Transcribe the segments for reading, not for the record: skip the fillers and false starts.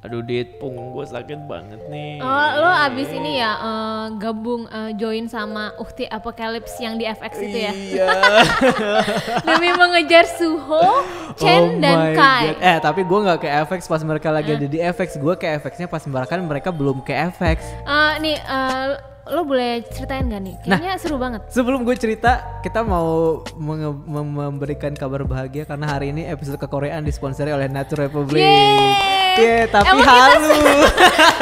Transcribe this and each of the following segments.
Aduh Dit, punggung gue sakit banget nih. Oh, lo abis ini ya gabung join sama Ukti Apocalypse yang di FX itu ya? Iya. Demi mengejar Suho, Chen, dan Kai. God. Tapi gue gak ke FX pas mereka lagi ada di FX. Gue ke FX-nya pas mereka belum ke FX. Lo boleh ceritain gak nih? Kayaknya seru banget. Sebelum gue cerita, kita mau memberikan kabar bahagia karena hari ini episode kekoreaan disponsori oleh Nature Republic. Tapi halu.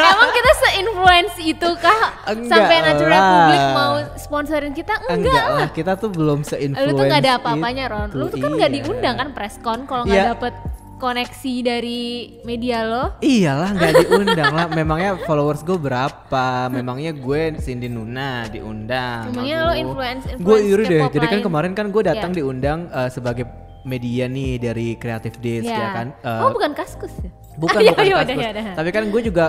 Emang kita se-influence itu kah? Sampai Nature Republic mau sponsorin kita? Enggak lah. Kita tuh belum se-influence. Lu tuh gak ada apa-apanya Ron. Lu tuh kan gak diundang kan presscon kalau gak dapet koneksi dari media lo. Iyalah gak diundang lah. Memangnya followers gue berapa? Memangnya gue Cindy Nuna diundang. Memangnya lo influence gue iri deh. K-pop Jadi kan lain. kemarin kan gue datang diundang sebagai media nih dari Creative Days ya kan. Bukan Kaskus ya? Bukan Kaskus. Tapi kan gue juga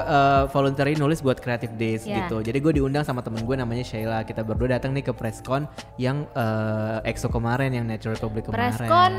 voluntary nulis buat Creative Days gitu. Jadi gue diundang sama temen gue namanya Sheila. Kita berdua datang nih ke presscon yang EXO kemarin, yang Nature Republic kemarin. Presscon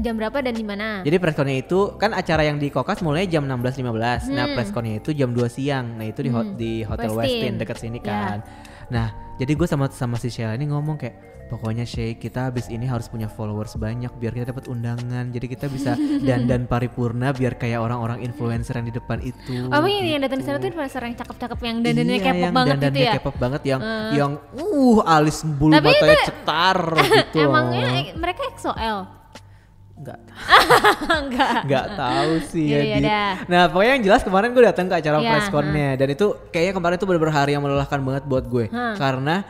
jam berapa dan di mana? Jadi pressconnya itu kan acara yang di Kokas mulai jam 16.15. Nah pressconnya itu jam 2 siang. Nah itu di Hotel Westin dekat sini kan. Nah jadi gue sama si Sheila ini ngomong kayak, pokoknya Shay, kita habis ini harus punya followers banyak biar kita dapat undangan. Jadi kita bisa dandan paripurna biar kayak orang-orang influencer yang di depan itu. Oh yang datang di sana tuh influencer yang cakep-cakep yang dandannya K-pop banget gitu ya? Dandannya K-pop banget yang alis bulu matanya cetar gitu. Emangnya mereka EXO-L? Enggak tahu sih ya. Nah pokoknya yang jelas kemarin gue datang ke acara pressconnya dan itu kayaknya kemarin itu benar-benar hari yang melelahkan banget buat gue karena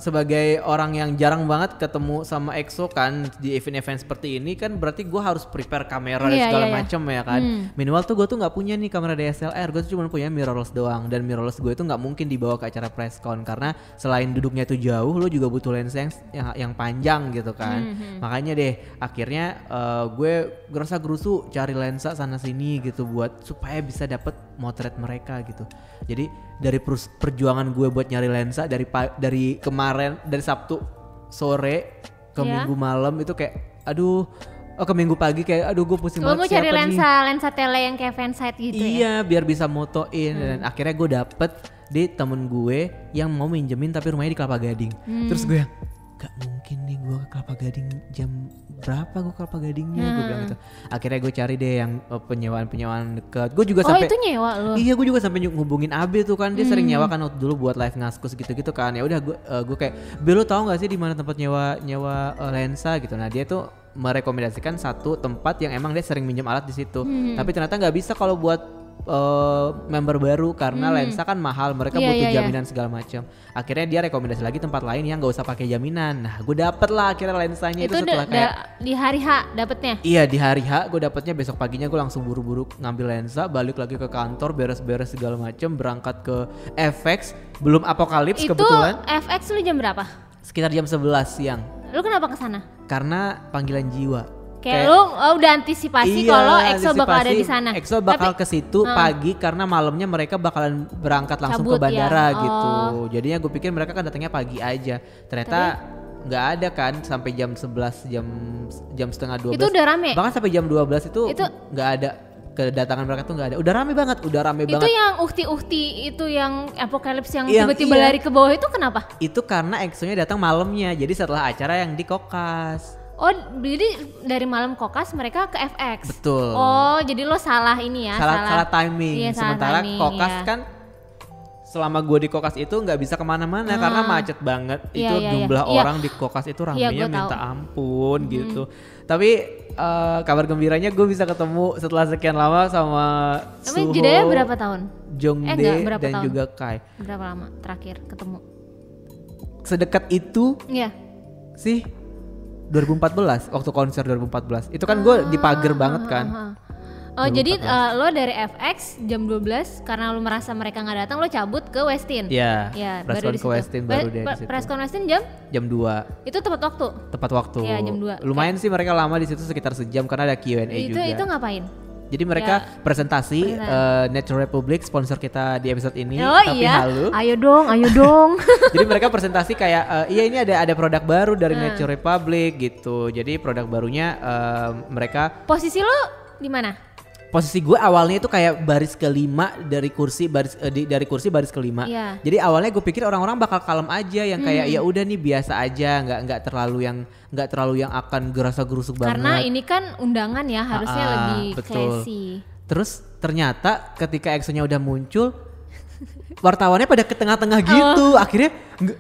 sebagai orang yang jarang banget ketemu sama EXO kan di event-event seperti ini kan berarti gue harus prepare kamera dan segala macam ya kan. Minimal tuh gue tuh nggak punya nih kamera DSLR, gue tuh cuma punya mirrorless doang dan mirrorless gue itu nggak mungkin dibawa ke acara presscon karena selain duduknya itu jauh, lo juga butuh lensa yang panjang gitu kan. Makanya deh akhirnya gue gerasa gerusu cari lensa sana sini gitu buat supaya bisa dapet motret mereka gitu. Jadi dari perjuangan gue buat nyari lensa dari kemarin, dari Sabtu sore ke Minggu malam itu kayak ke Minggu pagi kayak gue pusing banget. Lo mau cari lensa tele yang kayak fansite gitu ya? Iya biar bisa motoin dan akhirnya gue dapet di temen gue yang mau minjemin tapi rumahnya di Kelapa Gading. Terus gue yang gak mungkin nih gue ke Kelapa Gading jam berapa gue ke Kelapa Gadingnya gue bilang gitu. Akhirnya gue cari deh yang penyewaan dekat. Gue juga sampai itu nyewa lo? Iya gue juga sampai ngubungin Abe tuh kan dia sering nyewa kan waktu dulu buat live ngaskus gitu kan. Ya udah gue kayak Be lo tahu nggak sih di mana tempat nyewa lensa gitu. Nah dia tuh merekomendasikan satu tempat yang emang dia sering minjem alat di situ. Tapi ternyata nggak bisa kalau buat member baru karena lensa kan mahal, mereka butuh jaminan segala macam. Akhirnya dia rekomendasi lagi tempat lain yang nggak usah pakai jaminan. Nah gue dapet lah akhirnya lensanya itu setelah kayak di hari H dapetnya. Iya di hari H gue dapetnya, besok paginya gue langsung buru-buru ngambil lensa, balik lagi ke kantor, beres-beres segala macam, berangkat ke FX, belum Apocalypse kebetulan. Itu FX lu jam berapa? Sekitar jam 11 siang. Lu kenapa kesana? Karena panggilan jiwa. Kayak lu udah antisipasi kalau EXO bakal ada di sana. EXO bakal ke situ pagi karena malamnya mereka bakalan berangkat langsung ke bandara gitu. Jadinya gue pikir mereka kan datangnya pagi aja. Ternyata nggak ada kan sampai jam 11 jam setengah 12. Itu udah rame. Bahkan sampai jam 12 itu nggak ada. Kedatangan mereka tuh nggak ada. Udah rame banget. Itu yang ukti itu yang Apocalypse yang tiba-tiba lari ke bawah itu kenapa? Itu karena EXO-nya datang malamnya. Jadi setelah acara yang di Kokas. Oh, jadi dari malam Kokas mereka ke FX. Betul. Oh, jadi lo salah ini ya? Salah timing. Iya, sementara timing, Kokas kan selama gue di Kokas itu nggak bisa kemana-mana karena macet banget. Itu jumlah orang di Kokas itu ramenya minta ampun gitu. Tapi kabar gembiranya gue bisa ketemu setelah sekian lama sama Suho, jedanya berapa tahun? Jongdae dan tahun? Juga Kai. Berapa lama terakhir ketemu? Sedekat itu sih 2014, waktu konser 2014. Itu kan gue di pagar banget kan. Oh jadi lo dari FX jam 12 karena lo merasa mereka gak datang, lo cabut ke Westin. Iya, preskon ke Westin baru deh di situ. Preskon Westin jam 2. Itu tepat waktu? Tepat waktu. Iya jam 2. Lumayan sih mereka lama di situ sekitar sejam karena ada Q&A juga. Itu ngapain? Jadi mereka presentasi Nature Republic, sponsor kita di episode ini. Halu. Ayo dong. Jadi mereka presentasi kayak ini ada produk baru dari Nature Republic gitu. Jadi produk barunya mereka. Posisi lo di mana? posisi gue awalnya itu kayak baris kelima dari kursi baris kelima. Yeah. Jadi awalnya gue pikir orang-orang bakal kalem aja yang kayak ya udah nih biasa aja, nggak terlalu yang akan gerasa-gerusuk banget. Karena ini kan undangan ya, harusnya lebih classy. Terus ternyata ketika EXO-nya udah muncul, wartawannya pada ke tengah-tengah gitu. Akhirnya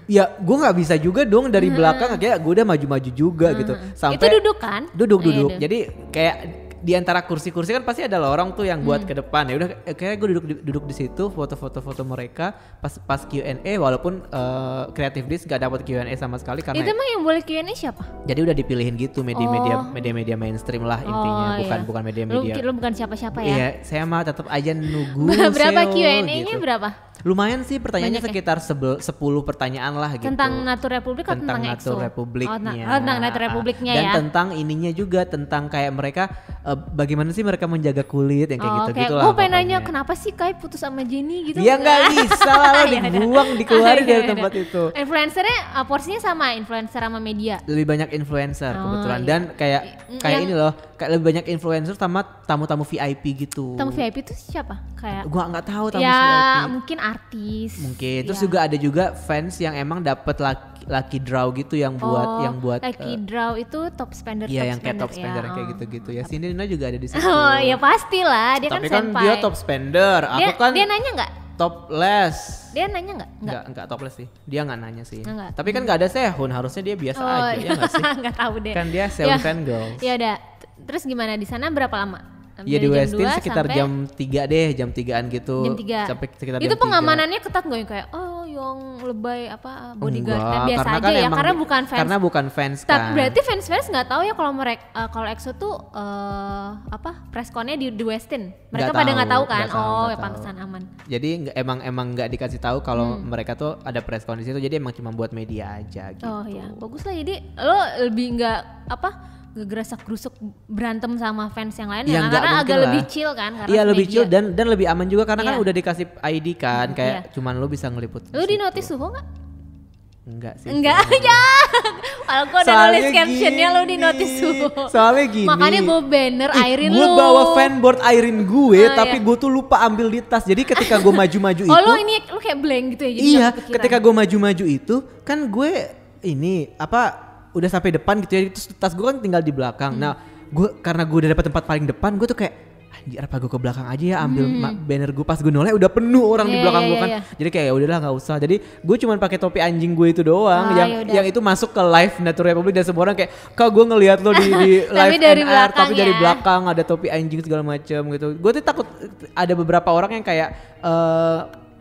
ya gue nggak bisa juga dong dari belakang, akhirnya gue udah maju-maju juga gitu. Sampai itu duduk kan? Duduk. Jadi kayak di antara kursi-kursi kan pasti ada lorong tuh yang buat ke depan. Ya udah kayak gue duduk di situ, foto-foto mereka pas Q&A, walaupun Creative Disk gak dapat Q&A sama sekali karena itu emang yang boleh Q&A siapa? Jadi udah dipilihin gitu media-media mainstream lah intinya, bukan media-media. Lu bukan siapa-siapa ya? Iya, saya mah tetap aja nunggu. Berapa Q&A-nya gitu. berapa? Lumayan sih, pertanyaannya sekitar 10 pertanyaan lah gitu. Tentang Natur Republik atau tentang EXO? Natur Republiknya. Tentang Natur Republiknya dan ya. Dan tentang ininya juga, tentang kayak mereka bagaimana sih mereka menjaga kulit yang kayak gitu-gitu lah. Gue pengen nanya kenapa sih Kai putus sama Jennie gitu? Ya nggak bisa lah, dibuang, dikeluarin dari tempat itu. Influencernya porsinya sama influencer sama media? Lebih banyak influencer kebetulan. Dan kayak ini loh, kayak lebih banyak influencer sama tamu-tamu VIP gitu. Tamu VIP itu siapa? Kayak gua nggak tahu tamu ya, VIP. Mungkin artis. Mungkin. Terus juga ada juga fans yang emang dapat lucky draw gitu yang buat lucky draw itu top spender. Iya, yang kayak top spender yang kayak gitu-gitu ya. Si Nina juga ada di situ. Oh ya pastilah, dia tapi kan senpai. Dia top spender. Aku kan dia nanya nggak? Topless. Dia nanya nggak? Enggak topless sih. Dia nggak nanya sih. Enggak. Tapi kan nggak ada Sehun, harusnya dia biasa aja ya nggak sih? Nggak tahu deh. Kan dia Sehun fan girl. Ya udah. Terus gimana di sana berapa lama? Ya di Westin sekitar jam 3 deh, jam 3-an gitu. Jam 3. Sampai sekitar itu jam 3. Pengamanannya ketat nggak yang kayak yang lebay apa bodyguard biasa karena aja kan ya karena bukan fans. Karena bukan fans kan. Tapi berarti fans nggak tahu ya kalau mereka kalau EXO tuh press con-nya di Westin. Mereka pada nggak tahu kan. Ya pantesan aman. Jadi emang nggak dikasih tahu kalau mereka tuh ada press con di situ. Jadi emang cuma buat media aja gitu. Oh ya, bagus lah. Jadi lo lebih nggak gerasak-gerusuk berantem sama fans yang lain ya, karena agak lebih chill kan karena iya lebih chill dan lebih aman juga karena kan udah dikasih ID kan kayak cuman lo bisa ngeliput. Lo di notice Suho nggak? Enggak sih. Enggak ya. Kalau gue udah nulis captionnya lo di notice Suho. Soalnya gini. Makanya bawa banner Airin lo. Gue bawa fanboard Airin gue tapi gue tuh lupa ambil di tas. Jadi ketika gue maju-maju itu. Lo ini lo kayak blank gitu ya. Jadi iya. Ketika gue maju-maju itu kan gue ini udah sampai depan gitu ya, terus tas gue kan tinggal di belakang. Nah, karena gue udah dapet tempat paling depan, gue tuh kayak anjir apa gue ke belakang aja ya ambil banner gue, pas gue noleh udah penuh orang di belakang gue kan. Jadi kayak ya udahlah nggak usah. Jadi gue cuman pakai topi anjing gue itu doang yang itu masuk ke live Natur Republik dan semua orang kayak kau gue ngelihat lo di live NR tapi dari belakang ada topi anjing segala macam gitu. Gue tuh takut ada beberapa orang yang kayak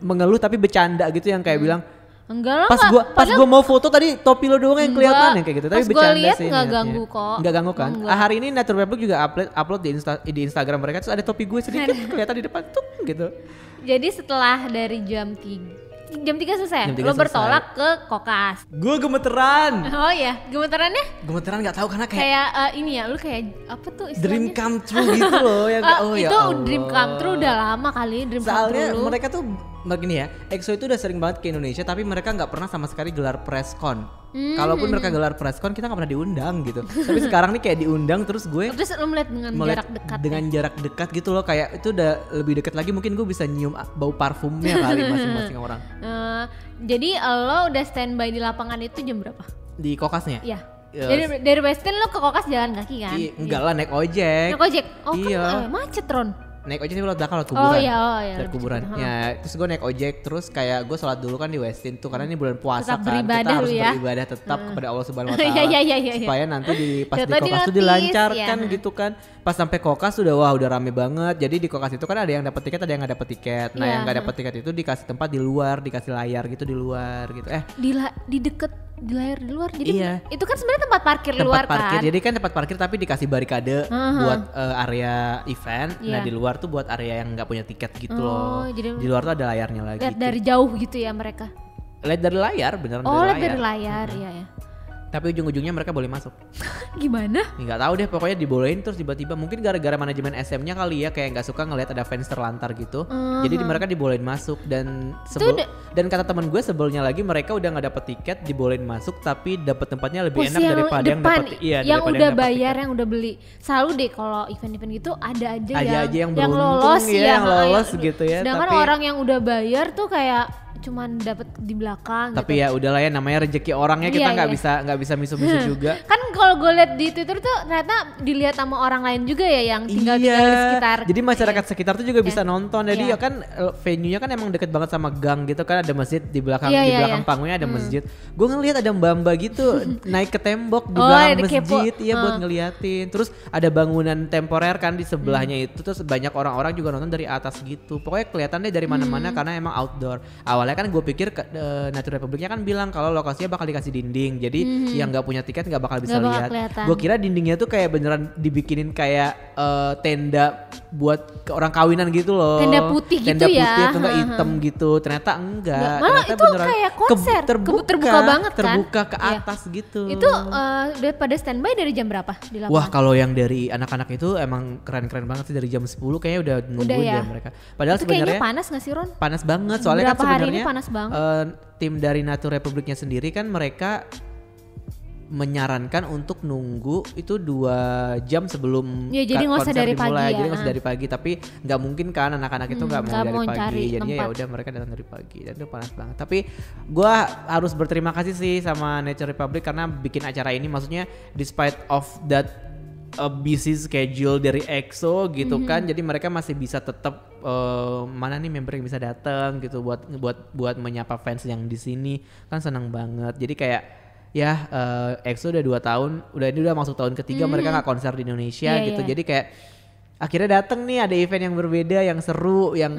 mengeluh tapi bercanda gitu yang kayak bilang enggak lah, pas gue mau foto tadi topi lo doang yang kelihatan yang kayak gitu. Tapi bercanda sih. Nggak ganggu kok. Nggak ganggu kan? Hari ini Natur Republik juga upload di Instagram mereka, terus ada topi gue sedikit kelihatan di depan tuh gitu. Jadi setelah dari jam 3 selesai, lo bertolak ke Kokas. Gue gemeteran. Oh iya, gemeterannya? Gemeteran nggak tahu karena kayak ini ya, lu kayak apa tuh istilahnya? Dream come true gitu loh yang itu dream come true udah lama kali dream come true. Soalnya mereka tuh begini ya, EXO itu udah sering banget ke Indonesia tapi mereka nggak pernah sama sekali gelar press con. Kalaupun mereka gelar press con kita nggak pernah diundang gitu. Tapi sekarang nih kayak diundang terus gue. Terus lo melihat jarak dekat. Dengan jarak dekat gitu loh, kayak itu udah lebih dekat lagi, mungkin gue bisa nyium bau parfumnya kali masing-masing orang. Jadi lo udah standby di lapangan itu jam berapa? Di Kokasnya? Iya. Dari Westin lo ke Kokas jalan kaki kan? Enggak lah, naik ojek. Naik ojek? Oh iya. Kan macet Ron. Naik ojek sih lewat belakang, lewat kuburan. Oh iya. Lewat kuburan. Ya, terus gue naik ojek, terus kayak gue sholat dulu kan di Westin tuh karena ini bulan puasa tetap kan. Beribadah kita harus ya. beribadah tetap kepada Allah Subhanahu wa taala. Iya. Supaya nanti pas di Kokas tuh dilancarkan gitu kan. Pas sampai Kokas udah rame banget. Jadi di Kokas itu kan ada yang dapat tiket, ada yang nggak dapat tiket. Nah, yang nggak dapat tiket itu dikasih tempat di luar, dikasih layar gitu di luar gitu. Di deket di layar di luar. Jadi itu kan sebenarnya tempat parkir luar kan. Jadi kan tempat parkir tapi dikasih barikade buat area event. Nah, di luar tuh buat area yang nggak punya tiket gitu loh. Jadi di luar tuh ada layarnya lagi. Lihat dari jauh gitu ya mereka. Lihat dari layar, beneran lihat dari layar, iya ya. Tapi ujung-ujungnya mereka boleh masuk. Gimana? Nggak tahu deh, pokoknya dibolehin terus tiba-tiba mungkin gara-gara manajemen SM-nya kali ya kayak nggak suka ngelihat ada fans terlantar gitu. Jadi mereka dibolehin masuk dan dan kata teman gue sebelnya lagi mereka udah nggak dapet tiket dibolehin masuk tapi dapet tempatnya lebih enak daripada yang dapat yang udah bayar yang udah beli. Selalu deh kalau event-event gitu ada aja yang lolos ya, yang lolos gitu ya. Sedangkan orang yang udah bayar tuh kayak cuman dapat di belakang. Tapi gitu. Ya udahlah ya, namanya rezeki orangnya, kita nggak bisa misu-misu juga. Kan kalau gue lihat di Twitter tuh ternyata dilihat sama orang lain juga ya yang tinggal di sekitar. Jadi masyarakat sekitar tuh juga bisa nonton. Jadi ya kan venue-nya kan emang deket banget sama gang gitu kan, ada masjid di belakang panggungnya ada masjid. Gue ngelihat ada mbak-mbak gitu naik ke tembok di belakang masjid, buat ngeliatin. Terus ada bangunan temporer kan di sebelahnya itu, terus banyak orang-orang juga nonton dari atas gitu. Pokoknya kelihatan deh dari mana-mana karena emang outdoor. Awalnya kan gue pikir Nature Republicnya kan bilang kalau lokasinya bakal dikasih dinding, jadi yang nggak punya tiket nggak bakal bisa lihat. Gue kira dindingnya tuh kayak beneran dibikinin kayak tenda buat orang kawinan gitu loh. Tenda putih gitu tenda ya. Tenda putih atau enggak hitam gitu. Ternyata enggak. Malah ternyata itu kayak konser terbuka banget kan. Terbuka ke atas gitu. Itu udah pada standby dari jam berapa di lapangan? Wah, kalau yang dari anak-anak itu emang keren-keren banget sih, dari jam 10 kayaknya udah nungguin deh mereka. Padahal itu sebenarnya panas gak sih Ron? Panas banget soalnya kan sebenarnya panas banget. Tim dari Nature Republiknya sendiri kan mereka menyarankan untuk nunggu itu 2 jam sebelum jadi nggak usah dari dimulai. Pagi jadi nggak usah dari pagi, tapi nggak mungkin kan anak-anak itu nggak mau dari pagi, jadinya ya udah mereka datang dari pagi dan itu panas banget. Tapi gue harus berterima kasih sih sama Nature Republic karena bikin acara ini, maksudnya despite of that busy schedule dari EXO gitu kan, jadi mereka masih bisa tetap mana nih member yang bisa datang gitu buat menyapa fans yang di sini, kan senang banget. Jadi kayak ya EXO udah 2 tahun, ini udah masuk tahun ketiga mereka nggak konser di Indonesia gitu. Jadi kayak akhirnya dateng nih, ada event yang berbeda, yang seru, yang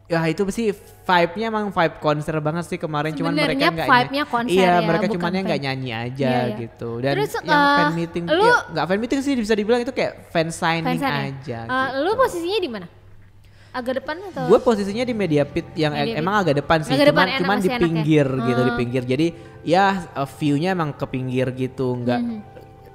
ya itu sih vibe-nya emang vibe konser banget sih kemarin. Cuman mereka nggak vibe-nya konser mereka cumannya nggak nyanyi aja gitu. Dan terus, yang fan meeting, nggak fan meeting sih bisa dibilang itu kayak fan signing aja. Gitu. Lu posisinya di mana? Agak depan atau? Gue posisinya di media pit yang emang agak depan sih, cuman di pinggir gitu, di pinggir. Jadi ya view-nya emang ke pinggir gitu, enggak.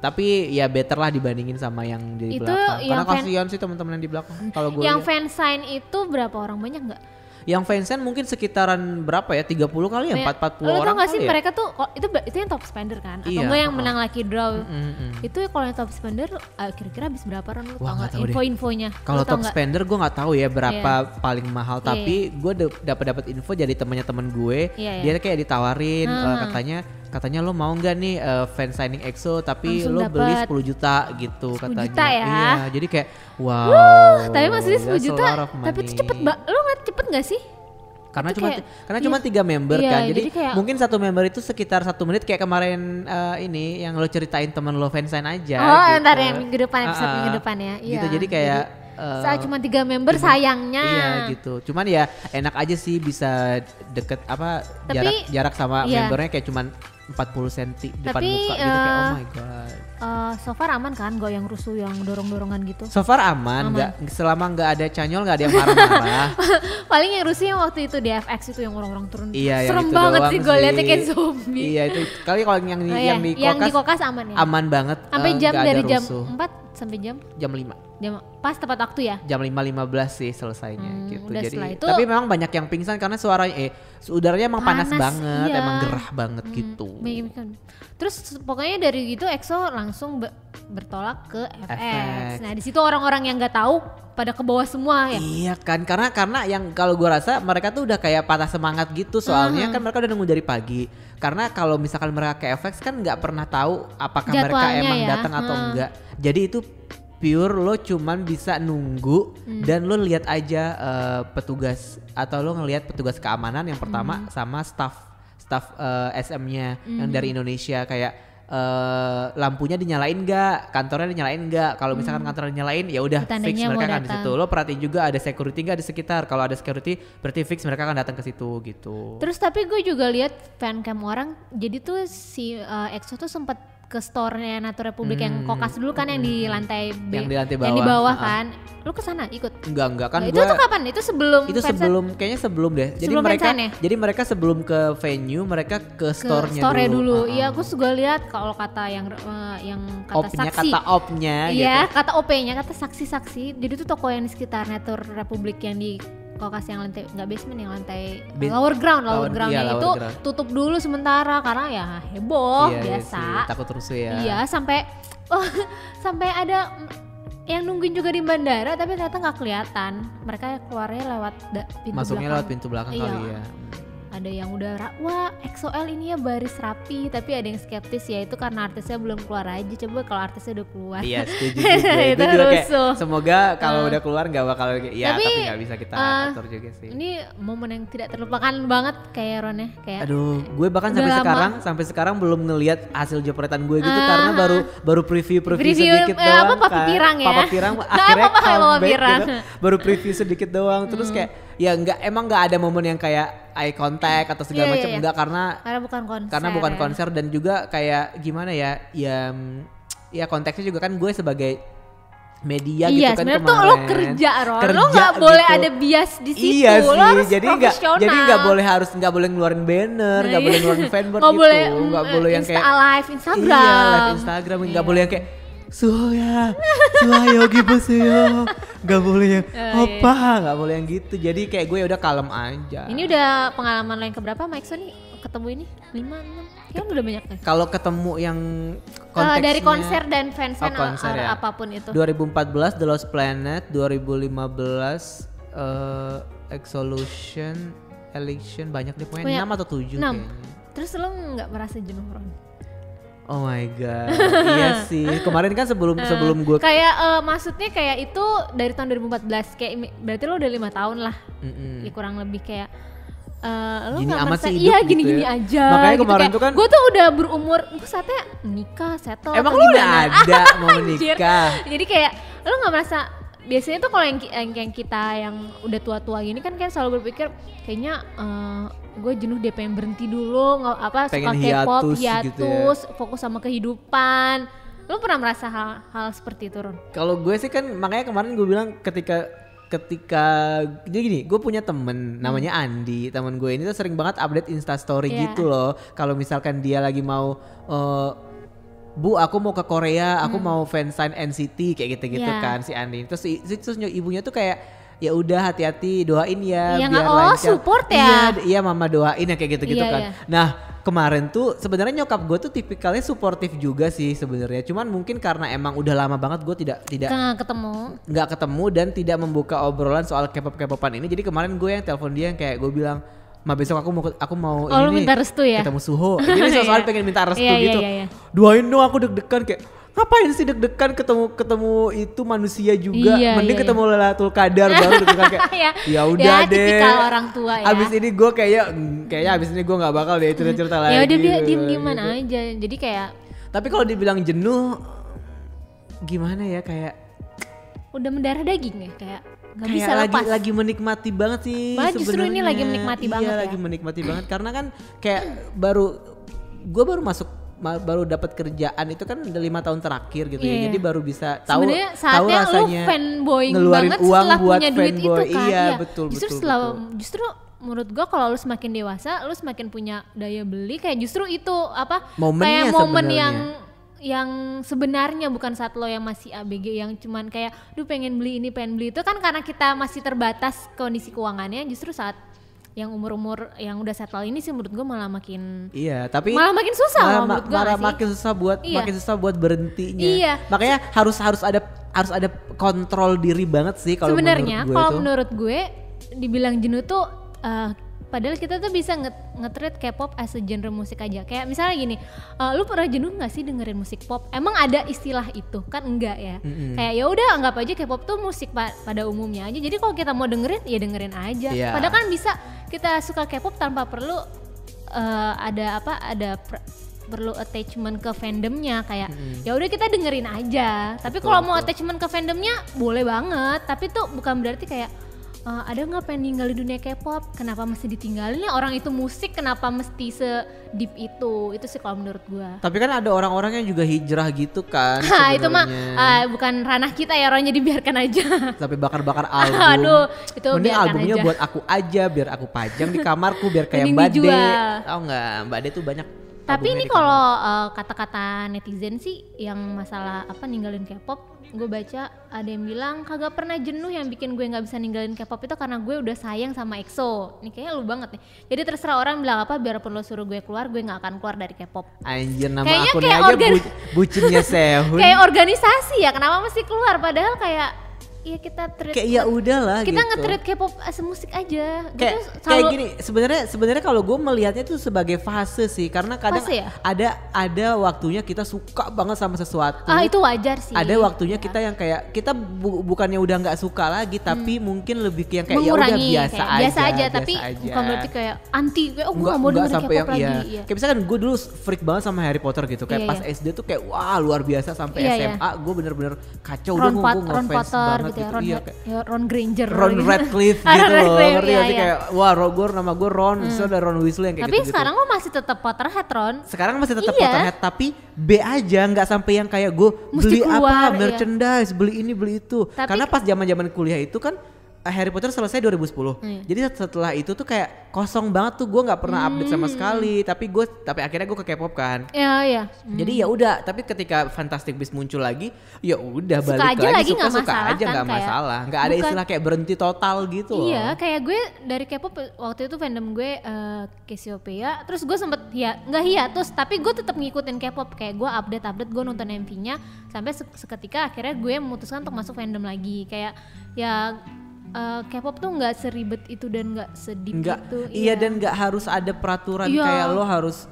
Tapi ya better lah dibandingin sama yang di belakang. Karena kasihan sih teman-teman yang di belakang. Kalau gue yang fansign itu berapa orang, banyak nggak? Yang fansign mungkin sekitaran berapa ya, 30 kali ya, 40 orang. Lo tau gak sih mereka tuh itu yang top spender kan? Atau enggak yang menang lucky draw? Itu kalau yang top spender kira-kira habis berapa orang, lu tau gak info-infonya? Kalau top spender gue gak tahu ya berapa paling mahal, tapi gue dapat info dari temannya temen gue. Dia kayak ditawarin katanya lo mau nggak nih fan signing EXO tapi langsung lo beli 10 juta gitu 10 katanya. Juta ya? Iya, jadi kayak wow. Tapi maksudnya 10 juta, tapi itu cepet lo nggak cepet nggak sih? Karena cuma 3 member kan, jadi kayak, mungkin satu member itu sekitar 1 menit kayak kemarin ini yang lo ceritain temen lo fansign aja. Gitu. Ntar yang minggu depan, episode minggu depan ya. Gitu, jadi kayak saat cuma 3 member sayangnya. Iya gitu. Cuman ya enak aja sih bisa deket jarak sama membernya kayak cuman 40 cm depan muka gitu, kayak oh my god. So far aman kan, gak yang rusuh, yang dorong-dorongan gitu? So far aman. Selama nggak ada canyol, nggak ada yang marah-marah. Paling yang rusuh yang waktu itu di FX itu yang orang-orang turun. Iya, serem banget sih gue liatnya kayak zombie. Iya itu. Kalau yang di Kokas aman ya? Aman banget. Sampai jam dari jam 4 sampai jam 5. Pas tepat waktu ya? Jam 5.15 sih selesainya gitu. Jadi itu, tapi memang banyak yang pingsan karena udaranya emang panas banget, emang gerah banget gitu. Terus pokoknya dari gitu EXO langsung bertolak ke FX. Nah di situ orang-orang yang nggak tahu pada ke bawah semua ya. Iya kan, karena yang kalau gue rasa mereka tuh udah kayak patah semangat gitu, soalnya kan mereka udah nunggu dari pagi. Karena kalau misalkan mereka ke FX kan nggak pernah tahu apakah mereka emang datang atau enggak. Jadi itu pure lo cuman bisa nunggu dan lo lihat aja petugas atau lo ngelihat petugas keamanan yang pertama sama staff SM-nya yang dari Indonesia, kayak lampunya dinyalain nggak, kantornya dinyalain nggak. Kalau misalkan kantornya dinyalain ya udah fix mereka akan di situ. Lo perhatiin juga ada security nggak di sekitar. Kalau ada security berarti fix mereka akan datang ke situ gitu. Terus tapi gue juga lihat fancam orang, jadi tuh si EXO tuh sempat ke store-nya Natur Republik yang Kokas dulu kan yang di lantai yang di lantai bawah, yang di bawah kan. Lu kesana ikut? Enggak kan itu tuh kapan? Itu sebelum kayaknya sebelum deh. Jadi mereka sebelum ke venue mereka ke store-nya dulu. Iya, aku juga lihat kalau kata yang kata saksi. Kata op-nya iya, gitu. kata OP-nya, kata saksi-saksi. Jadi tuh toko yang di sekitar Natur Republik yang di Kokas yang lantai nggak basement, yang lantai lower groundnya itu tutup dulu sementara karena ya heboh biasa. Iya, takut rusuh ya. Iya, sampai ada yang nungguin juga di bandara tapi ternyata nggak kelihatan. Mereka keluarnya lewat pintu masuknya belakang. lewat pintu belakang kali ya. Ada yang udah wah EXO-L ini ya baris rapi, tapi ada yang skeptis ya itu karena artisnya belum keluar aja. Coba kalau artisnya udah keluar. Iya, setuju juga. Itu juga kayak semoga kalau udah keluar nggak bakal ya tapi nggak bisa kita atur juga sih. Ini momen yang tidak terlupakan banget kayak Ron ya, kayak aduh, gue bahkan sampai sekarang belum ngelihat hasil jepretan gue gitu karena baru preview sedikit doang Papa Pirang ya. Papa Pirang akhirnya comeback gitu. Baru preview sedikit doang terus kayak ya emang nggak ada momen yang kayak eye contact atau segala macam enggak karena bukan konser dan juga kayak gimana ya konteksnya juga kan gue sebagai media gitu kan kemarin. Iya, sebenarnya tuh lo kerja lo nggak boleh ada bias di situ. Iya sih, lo harus jadi nggak boleh ngeluarin banner, nggak boleh ngeluarin fanboard gitu, nggak boleh yang kayak live Instagram, nggak boleh yang kayak Suhoya Yogi Boseyo, nggak boleh yang nggak boleh yang gitu. Jadi kayak gue udah kalem aja. Ini udah pengalaman lo yang keberapa Mike Sony ketemu ini? 5, 6? Kan udah banyak nih. Kalau ketemu yang konteksnya dari konser dan fansign ya. apapun itu. 2014 The Lost Planet, 2015 Exolution, Election, banyak deh pokoknya 6 atau 7 kayaknya. Terus lo nggak merasa jenuh Ron? Oh my god, iya sih. Kemarin kan sebelum gue kayak maksudnya kayak itu dari tahun 2014 kayak berarti lo udah 5 tahun lah, ya kurang lebih kayak lo nggak merasa gini aja. Makanya gitu, kemarin tuh kan gue tuh udah berumur, gue saatnya nikah, settle. Emang lo udah ada mau menikah? Jadi kayak lo nggak merasa. Biasanya tuh kalau yang kita yang udah tua-tua gini kan selalu berpikir kayaknya gue jenuh dia pengen berhenti dulu suka K-pop hiatus gitu ya. Fokus sama kehidupan. Lo pernah merasa hal seperti itu Ron? Kalau gue sih kan makanya kemarin gue bilang ketika jadi gini, gue punya temen namanya Andi, temen gue ini tuh sering banget update Instastory gitu loh. Kalau misalkan dia lagi mau Bu, aku mau ke Korea, aku mau fansign NCT kayak gitu-gitu kan si Andi. Terus ibunya tuh kayak ya udah hati-hati, doain ya biar lancar. Support ya. Iya mama doain ya kayak gitu-gitu kan. Nah, kemarin tuh sebenarnya nyokap gue tuh tipikalnya suportif juga sih sebenarnya. Cuman mungkin karena emang udah lama banget gue tidak nggak ketemu dan tidak membuka obrolan soal K-popan ini. Jadi kemarin gue yang telepon dia yang kayak gue bilang, Ma besok aku mau ini minta restu ya? Ketemu Suho. Jadi soalnya pengen minta restu gitu. Doain dong, aku deg-degan kayak ngapain sih deg-degan ketemu itu manusia juga. Mending ketemu Lailatul Qadar baru deg-degan kayak ya udah deh. Tipikal orang tua ya. Abis ini gue kayaknya abis ini gue nggak bakal deh cerita lagi. Ya udah diem gimana aja. Jadi kayak. Tapi kalau dibilang jenuh, gimana ya kayak. Udah mendarah daging ya kayak. Gak kayak bisa lepas. Lagi menikmati banget sih sebenarnya. Justru ini lagi menikmati banget ya. Iya lagi menikmati banget karena kan kayak gue baru dapat kerjaan itu kan udah 5 tahun terakhir gitu ya. Jadi baru bisa tahu rasanya lu fanboy ngeluarin banget uang setelah buat punya duit fanboy. itu kan. Iya betul. Justru menurut gue kalau lu semakin dewasa lu semakin punya daya beli kayak justru itu momennya kayak momen sebenarnya. yang sebenarnya bukan saat lo yang masih ABG yang cuman kayak pengen beli ini pengen beli itu kan karena kita masih terbatas kondisi keuangannya. Justru saat yang umur yang udah settle ini sih menurut gue malah makin malah makin susah menurut gue makin susah buat berhentinya. Iya. Makanya harus ada kontrol diri banget sih kalau sebenarnya kalau menurut gue dibilang jenuh tuh padahal kita tuh bisa nge-treat K-pop as a genre musik aja. Kayak misalnya gini, lu pernah jenuh nggak sih dengerin musik pop? Emang ada istilah itu? Kan enggak ya. Kayak ya udah anggap aja K-pop tuh musik pada umumnya aja. Jadi kalau kita mau dengerin ya dengerin aja. Padahal kan bisa kita suka K-pop tanpa perlu perlu attachment ke fandomnya kayak ya udah kita dengerin aja. Tapi kalau mau attachment ke fandomnya boleh banget. Tapi tuh bukan berarti kayak ada nggak pengen ninggalin dunia K-pop? Kenapa mesti ditinggalin ya? Orang itu musik, kenapa mesti se-deep itu? Itu sih kalau menurut gua. Tapi kan ada orang-orang yang juga hijrah gitu kan. Itu mah bukan ranah kita ya, orangnya dibiarkan aja. Sampai bakar-bakar album. Aduh, itu mending biarkan albumnya aja. buat aku aja, biar aku pajang di kamarku, biar kayak Mending Mbak De. dijual. Tahu nggak, Mbak De tuh banyak. Tapi albumnya ini di kamar. kalau kata-kata netizen sih yang masalah apa ninggalin K-pop, gue baca ada yang bilang kagak pernah jenuh, yang bikin gue nggak bisa ninggalin K-pop itu karena gue udah sayang sama EXO. Nih kayaknya lu banget nih. Jadi terserah orang bilang apa, biarpun lo suruh gue keluar, gue nggak akan keluar dari K-pop. Anjir, nama Kayaknya akunnya kayak aja bucinnya Sehun. Kayak organisasi ya, kenapa mesti keluar? Padahal kayak ya kita treat kayak ya udahlah kita gitu. nge-treat K-pop as musik aja. Kayak gitu, kayak gini, sebenarnya kalau gue melihatnya itu sebagai fase sih, karena kadang Fase ya? ada waktunya kita suka banget sama sesuatu. Itu wajar sih. Ada waktunya kita yang kayak kita bukannya udah nggak suka lagi, tapi mungkin lebih ke yang kayak ya udah mengurangi, biasa kayak biasa aja, biasa tapi aja. bukan berarti kayak anti, gue gue nggak mau Enggak dengerin sampai K-pop yang lagi. iya. Iya. Kayak misalkan gue dulu freak banget sama Harry Potter gitu, kayak Iya, pas iya. SD tuh kayak wah luar biasa, sampai Iya, SMA gue bener-bener kacau, Ron, gue Ron ngefans Potter banget gitu ya, gitu. Iya, kayak Ron Granger Ron gitu. Radcliffe Ah, gitu Ron loh, Radcliffe, ngerti iya, gak sih, iya. kayak wah nama gue Ron, so ada Ron Weasley yang kayak Tapi gitu-gitu. sekarang lo masih tetap Potterhead, Ron. Sekarang masih tetap Iya. Potterhead, tapi B aja, nggak sampai yang kayak gue Mesti beli keluar, apa merchandise, beli ini beli itu. Tapi- Karena pas zaman kuliah itu kan Harry Potter selesai 2010. Jadi setelah itu tuh kayak kosong banget tuh, gue nggak pernah update sama sekali. Tapi akhirnya gue ke K-pop kan. Iya. Jadi ya udah, tapi ketika Fantastic Beasts muncul lagi, ya udah Suka balik aja lagi, lagi, nggak suka masalah aja kan, nggak kayak masalah. Nggak ada bukan- istilah kayak berhenti total gitu loh. Iya, kayak gue dari K-pop waktu itu fandom gue Cassiopeia, terus gue sempet nggak hiatus, tapi gue tetap ngikutin K-pop, kayak gue update, gue nonton MV-nya sampai seketika akhirnya gue memutuskan untuk masuk fandom lagi, kayak ya K-pop tuh nggak seribet itu dan nggak sedih gitu. Iya, dan nggak harus ada peraturan Iya. kayak lo harus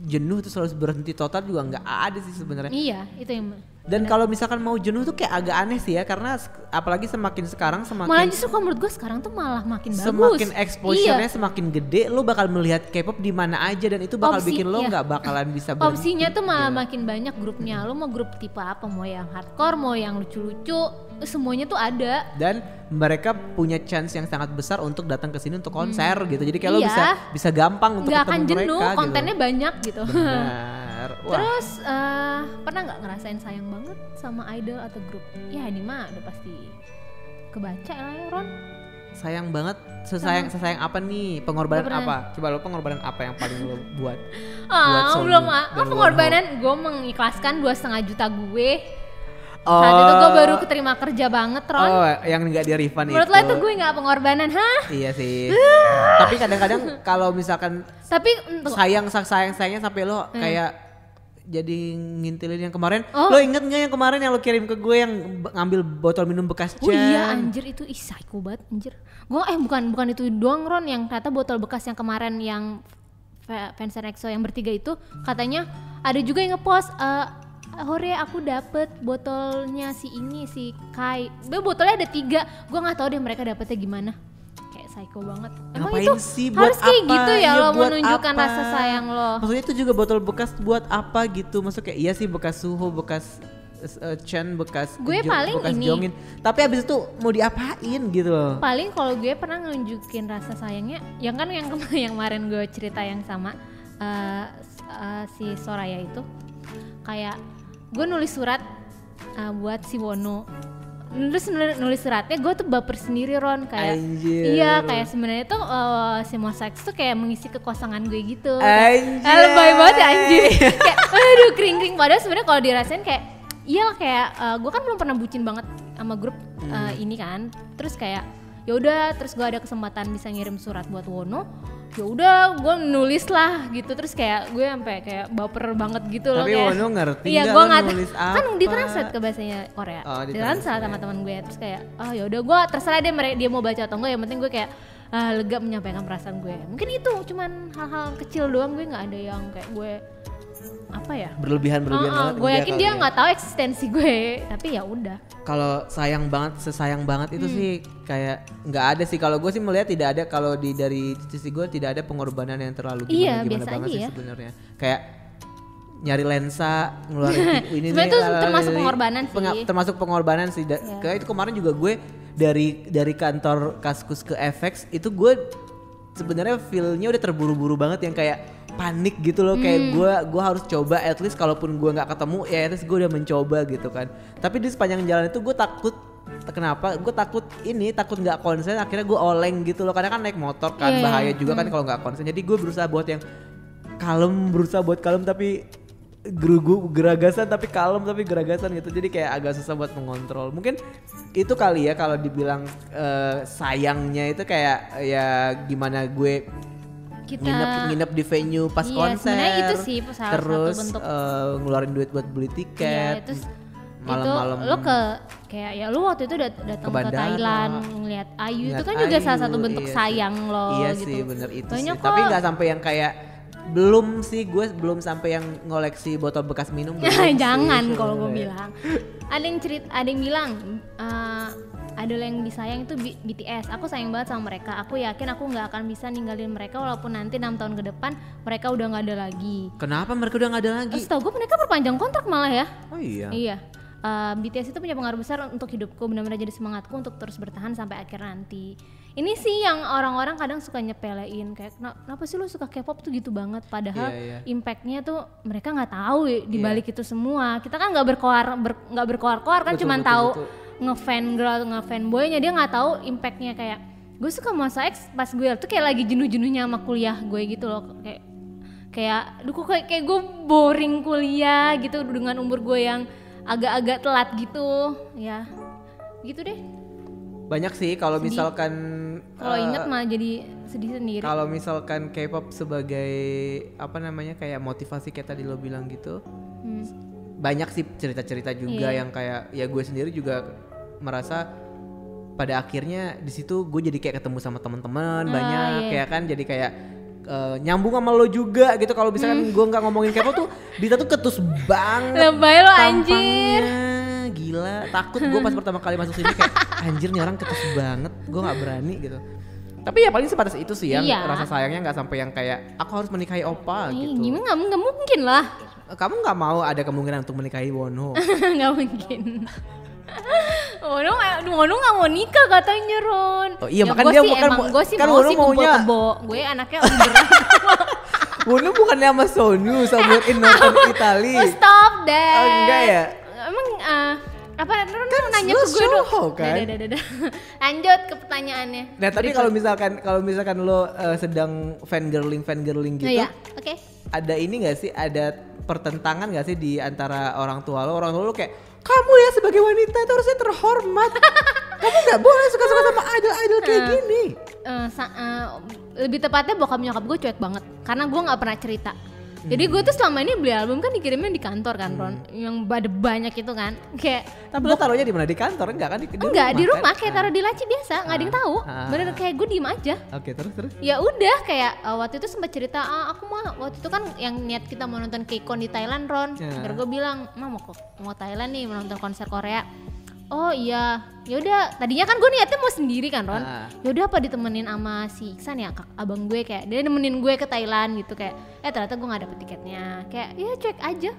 jenuh terus harus berhenti total, juga nggak ada sih sebenarnya. Iya, itu yang Dan kalau misalkan mau jenuh tuh kayak agak aneh sih ya, karena apalagi semakin sekarang malah justru kalau menurut gue sekarang tuh malah makin bagus. semakin exposure-nya Iya. semakin gede, lo bakal melihat K-pop di mana aja, dan itu bakal bikin lo iya. nggak bakalan bisa berhenti. Opsinya tuh malah makin banyak grupnya. Lo mau grup tipe apa? Mau yang hardcore, mau yang lucu-lucu, semuanya tuh ada. Dan mereka punya chance yang sangat besar untuk datang ke sini untuk konser gitu. Jadi kayak lo Iya. bisa gampang untuk Nggak ketemu akan jenuh, mereka kontennya gitu. banyak gitu. Benar. Wah. Terus pernah nggak ngerasain sayang banget sama idol atau grup? Ya ini mah udah pasti kebaca lah ya, Ron. Sayang banget, sesayang apa nih? Pengorbanan Gak pernah. apa? Coba lo pengorbanan apa yang paling lo buat? Buat Sony Belum dan pengorbanan. Gue mengikhlaskan 2,5 juta gue. Oh. Saat itu gue baru keterima kerja banget, Ron. Oh, yang nggak di refund itu. Menurut lo itu gue nggak pengorbanan, hah? Iya sih. Tapi kadang-kadang kalau misalkan Tapi sayangnya sampai lo kayak jadi ngintilin yang kemarin. Oh. Lo inget nggak yang kemarin yang lo kirim ke gue yang ngambil botol minum bekas oh iya Chan? anjir, itu psycho banget anjir. Gue bukan itu doang, Ron, yang ternyata botol bekas yang kemarin yang fans EXO yang bertiga itu katanya ada juga yang ngepost Hore aku dapet botolnya si ini si Kai. Botolnya ada 3. Gue nggak tahu deh mereka dapetnya gimana. Kayak psycho banget. Emang Ngapain itu sih, buat harus kayak apa? gitu ya, Iya, lo buat menunjukkan apa? rasa sayang lo. Maksudnya itu juga botol bekas buat apa gitu? Maksudnya kayak iya sih bekas Suho, bekas Chen, bekas Gue paling bekas ini. Jongin. Tapi abis itu mau diapain gitu loh? Paling kalau gue pernah nunjukin rasa sayangnya, yang kan yang kemarin gue cerita yang sama si Soraya itu, kayak gue nulis surat buat si Wono. Nulis suratnya gue tuh baper sendiri, Ron, kayak Anjir. iya kayak sebenarnya tuh si Mosax tuh kayak mengisi kekosongan gue gitu. Anjir. Lebay banget ya anjir. Kayak aduh kering padahal sebenarnya kalau dirasain kayak iyalah, kayak gue kan belum pernah bucin banget sama grup ini kan. Terus kayak ya udah, terus gue ada kesempatan bisa ngirim surat buat Wono. Ya udah gue nulis lah gitu, terus kayak gue sampai kayak baper banget gitu loh. Tapi kayak, Wono ngerti iya, nggak gue lo nggak nulis kan apa? ditranslate ke bahasanya Korea. Oh, ditranslate sama teman gue, terus kayak ya udah gue terserah deh dia mau baca atau enggak, yang penting gue kayak lega menyampaikan perasaan gue. Mungkin itu cuman hal-hal kecil doang, gue nggak ada yang kayak gue apa ya Berlebihan banget. gue enggak yakin kali dia ya. nggak tahu eksistensi gue, tapi ya udah. Kalau sesayang banget itu sih kayak nggak ada sih. Kalau gue sih melihat tidak ada, kalau dari sisi gue tidak ada pengorbanan yang terlalu Iya, gimana biasa banget aja sih ya. sebenarnya. Kayak nyari lensa, ngeluarin ini sebenarnya itu termasuk pengorbanan sih. Termasuk pengorbanan sih. Kayak itu kemarin juga gue dari kantor Kaskus ke FX itu gue sebenarnya feel-nya udah terburu-buru banget yang kayak panik gitu loh, kayak gue harus coba at least kalaupun gue nggak ketemu ya at least gue udah mencoba gitu kan. Tapi di sepanjang jalan itu gue takut. Kenapa? Gue takut nggak konsen, akhirnya gue oleng gitu loh, karena kan naik motor kan bahaya juga kan kalau nggak konsen. Jadi gue berusaha buat kalem tapi geragasan tapi kalem tapi geragasan gitu. Jadi kayak agak susah buat mengontrol. Mungkin itu kali ya kalau dibilang sayangnya itu kayak ya gimana gue nginep di venue pas konser. Itu sih salah terus satu bentuk ngeluarin duit buat beli tiket. Malam-malam itu lo kayak ya lu waktu itu datang ke Thailand ngeliat Ayu itu kan juga salah satu bentuk sayang lo gitu. Sih bener itu banyak sih. Tapi nggak sampai yang kayak gue belum sampai yang ngoleksi botol bekas minum. Jangan kalau gue bilang. Ada yang bilang ada yang disayang itu BTS. Aku sayang banget sama mereka. Aku yakin aku nggak akan bisa ninggalin mereka walaupun nanti 6 tahun ke depan mereka udah nggak ada lagi. Kenapa mereka udah nggak ada lagi? Setahu gue mereka perpanjang kontrak malah ya. Oh iya. Iya. BTS itu punya pengaruh besar untuk hidupku, benar-benar jadi semangatku untuk terus bertahan sampai akhir nanti. Ini sih yang orang-orang kadang suka nyepelein kayak kenapa sih lu suka K-pop tuh gitu banget, padahal impactnya tuh mereka nggak tahu di balik itu semua. Kita kan nggak berkoar-koar kan, cuma tahu ngefan girl, ngefan boynya, dia nggak tahu impactnya. Kayak gue suka Monsta X pas gue tuh kayak lagi jenuh-jenuhnya sama kuliah gue gitu loh, kayak duh kok kayak gue boring kuliah gitu dengan umur gue yang agak-agak telat gitu ya, gitu deh. Banyak sih kalau misalkan kalau inget mah jadi sedih sendiri. Kalau misalkan K-pop sebagai apa namanya kayak motivasi kayak tadi lo bilang gitu, banyak sih cerita-cerita juga yang kayak ya gue sendiri juga merasa pada akhirnya di situ gue jadi kayak ketemu sama teman-teman banyak kayak kan, jadi kayak nyambung sama lo juga gitu. Kalau misalkan gue nggak ngomongin K-pop tuh Dita tuh ketus banget. Lebay lo anjir. Gila, takut gue pas pertama kali masuk sini kayak anjir nih orang ketus banget, gue nggak berani gitu. Tapi ya paling sebatas itu sih yang rasa sayangnya, nggak sampai yang kayak aku harus menikahi opa gitu. Gimana nggak mungkin lah. Kamu nggak mau ada kemungkinan untuk menikahi Wonho? Nggak mungkin. Wonho nggak mau nikah katanya Ron. Oh iya, makan dia bukan kan Wonho maunya kebo. Gue anaknya beneran. Wonho bukannya sama Sonu sama in nonton Itali. Stop deh. Oh, enggak ya? Emang apa Ron kan nanya ke gue dong. Kan? Lanjut ke pertanyaannya. Nah, tapi kalau misalkan lo sedang fangirling gitu. Iya, oke. Ada ini enggak sih, ada pertentangan enggak sih di antara orang tua lo kayak kamu ya sebagai wanita itu harusnya terhormat. Kamu nggak boleh suka-suka sama idol kayak gini. Lebih tepatnya bokap nyokap gue cuek banget karena gue nggak pernah cerita. Jadi gue tuh selama ini beli album kan dikirimnya di kantor kan Ron, yang banyak itu kan. Kayak tapi lo taruhnya di mana, di kantor enggak kan? Di rumah kayak taruh di laci biasa, nggak ada yang tahu. Bener kayak gue diem aja. Oke, terus. Ya udah kayak waktu itu sempat cerita, aku mah waktu itu kan yang niat kita mau nonton K-Con di Thailand Ron. Terus gue bilang, mau Thailand nih, mau nonton konser Korea. Oh iya, yaudah. Tadinya kan gue niatnya mau sendiri kan Ron. Yaudah apa ditemenin sama si Iksan ya, abang gue, kayak dia nemenin gue ke Thailand gitu, kayak ternyata gue nggak dapet tiketnya. Kayak ya cuek aja.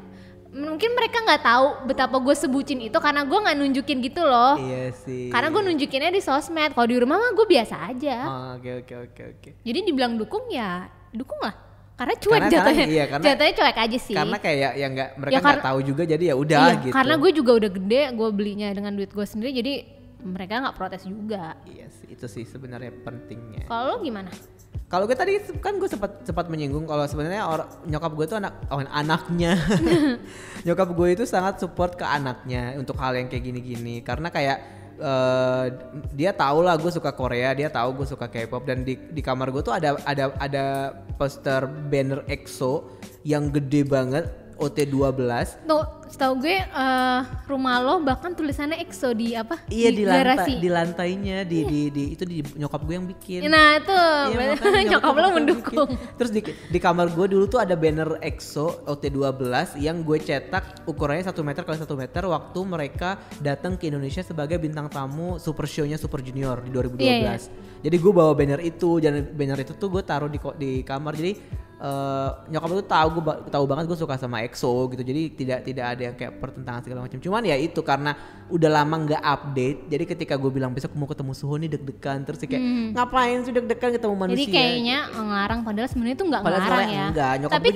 Mungkin mereka nggak tahu betapa gue sebucin itu karena gue nggak nunjukin gitu loh. Iya sih. Karena gue nunjukinnya di sosmed. Kalau di rumah mah gue biasa aja. Oke. Jadi dibilang dukung ya dukung lah. Karena cuek jatuhnya. Jatuhnya cuek aja sih. Karena kayak ya nggak, mereka nggak tahu juga jadi ya udah gitu. Karena gue juga udah gede, gue belinya dengan duit gue sendiri, jadi mereka nggak protes juga. Iya sih, itu sih sebenarnya pentingnya. Kalau lo gimana? Kalau gue tadi kan gue sempat menyinggung kalau sebenarnya nyokap gue tuh anaknya. Nyokap gue itu sangat support ke anaknya untuk hal yang kayak gini-gini, karena kayak dia tahu lah gue suka Korea, dia tahu gue suka K-pop, dan di kamar gue tuh ada poster banner EXO yang gede banget, OT12. Tuh, setahu gue rumah lo bahkan tulisannya EXO di apa? Iya, di lantainya di itu di nyokap gue yang bikin. Nah, itu nyokap lo mendukung. Terus di kamar gue dulu tuh ada banner EXO OT12 yang gue cetak ukurannya 1 meter kali 1 meter waktu mereka datang ke Indonesia sebagai bintang tamu Super Show-nya Super Junior di 2012. Jadi gue bawa banner itu, dan banner itu tuh gue taruh di kamar. Jadi nyokap gue tahu banget gue suka sama EXO gitu, jadi tidak ada yang kayak pertentangan segala macam. Cuman ya itu karena udah lama nggak update, jadi ketika gue bilang besok mau ketemu Suho nih deg-degan, terus sih kayak ngapain sih deg-degan ketemu manusia. Jadi kayaknya ngelarang, padahal sebenarnya itu nggak ngelarang ya. Enggak, tapi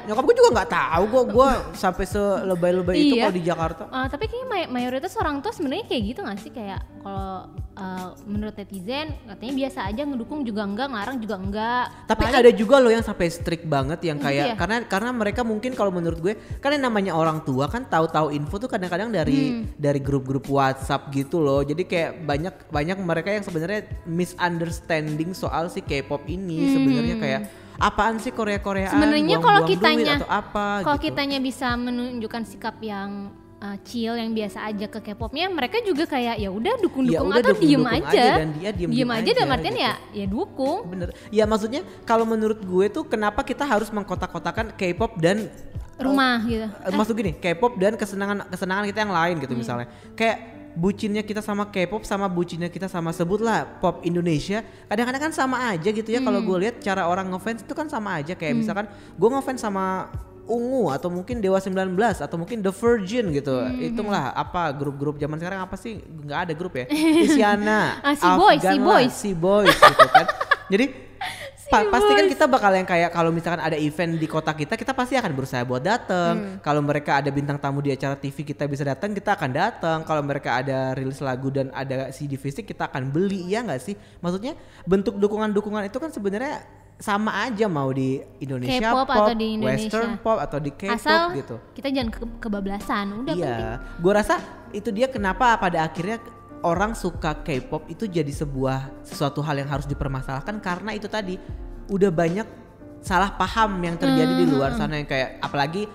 nyokap gue juga nggak tahu gue sampai selebay-lebay itu kalau di Jakarta. Tapi kayaknya mayoritas orang tua sebenarnya kayak gitu nggak sih, kayak kalau menurut netizen katanya biasa aja, ngedukung juga enggak, ngelarang juga enggak. Tapi ada juga loh yang sampai strict banget yang kayak karena mereka mungkin kalau menurut gue kan yang namanya orang tua kan tahu-tahu info tuh kadang-kadang dari grup-grup WhatsApp gitu loh. Jadi kayak banyak mereka yang sebenarnya misunderstanding soal si K-pop ini sebenarnya kayak apaan sih Korea-Koreaan, sebenarnya kalau kitanya atau apa kalau gitu. Kitanya bisa menunjukkan sikap yang chill, yang biasa aja ke K-popnya, mereka juga kayak ya udah dukung-dukung atau diem aja. Dan dia diem aja dalam artian gitu. ya dukung. Bener. Ya maksudnya kalau menurut gue tuh kenapa kita harus mengkotak-kotakan K-pop dan rumah gitu. Maksud gini, K-pop dan kesenangan kita yang lain gitu misalnya. Kayak bucinnya kita sama K-pop sama bucinnya kita sama sebutlah pop Indonesia kadang-kadang kan sama aja gitu ya. Kalau gue lihat cara orang ngefans itu kan sama aja, kayak misalkan gue ngefans sama Ungu atau mungkin Dewa 19 atau mungkin The Virgin gitu. Hitunglah apa grup-grup zaman sekarang apa sih, nggak ada grup ya. Isyana, Si Boys gitu kan. Jadi pasti kan kita bakal yang kayak kalau misalkan ada event di kota kita pasti akan berusaha buat datang. Kalau mereka ada bintang tamu di acara TV kita bisa datang, kita akan datang. Kalau mereka ada rilis lagu dan ada CD fisik kita akan beli, ya nggak sih? Maksudnya bentuk dukungan itu kan sebenarnya sama aja mau di Indonesia pop atau di Indonesia Western pop atau di K-pop asal gitu. Kita jangan kebablasan, udah penting. Gue rasa itu dia kenapa pada akhirnya orang suka K-pop itu jadi sesuatu hal yang harus dipermasalahkan, karena itu tadi udah banyak salah paham yang terjadi di luar sana yang kayak apalagi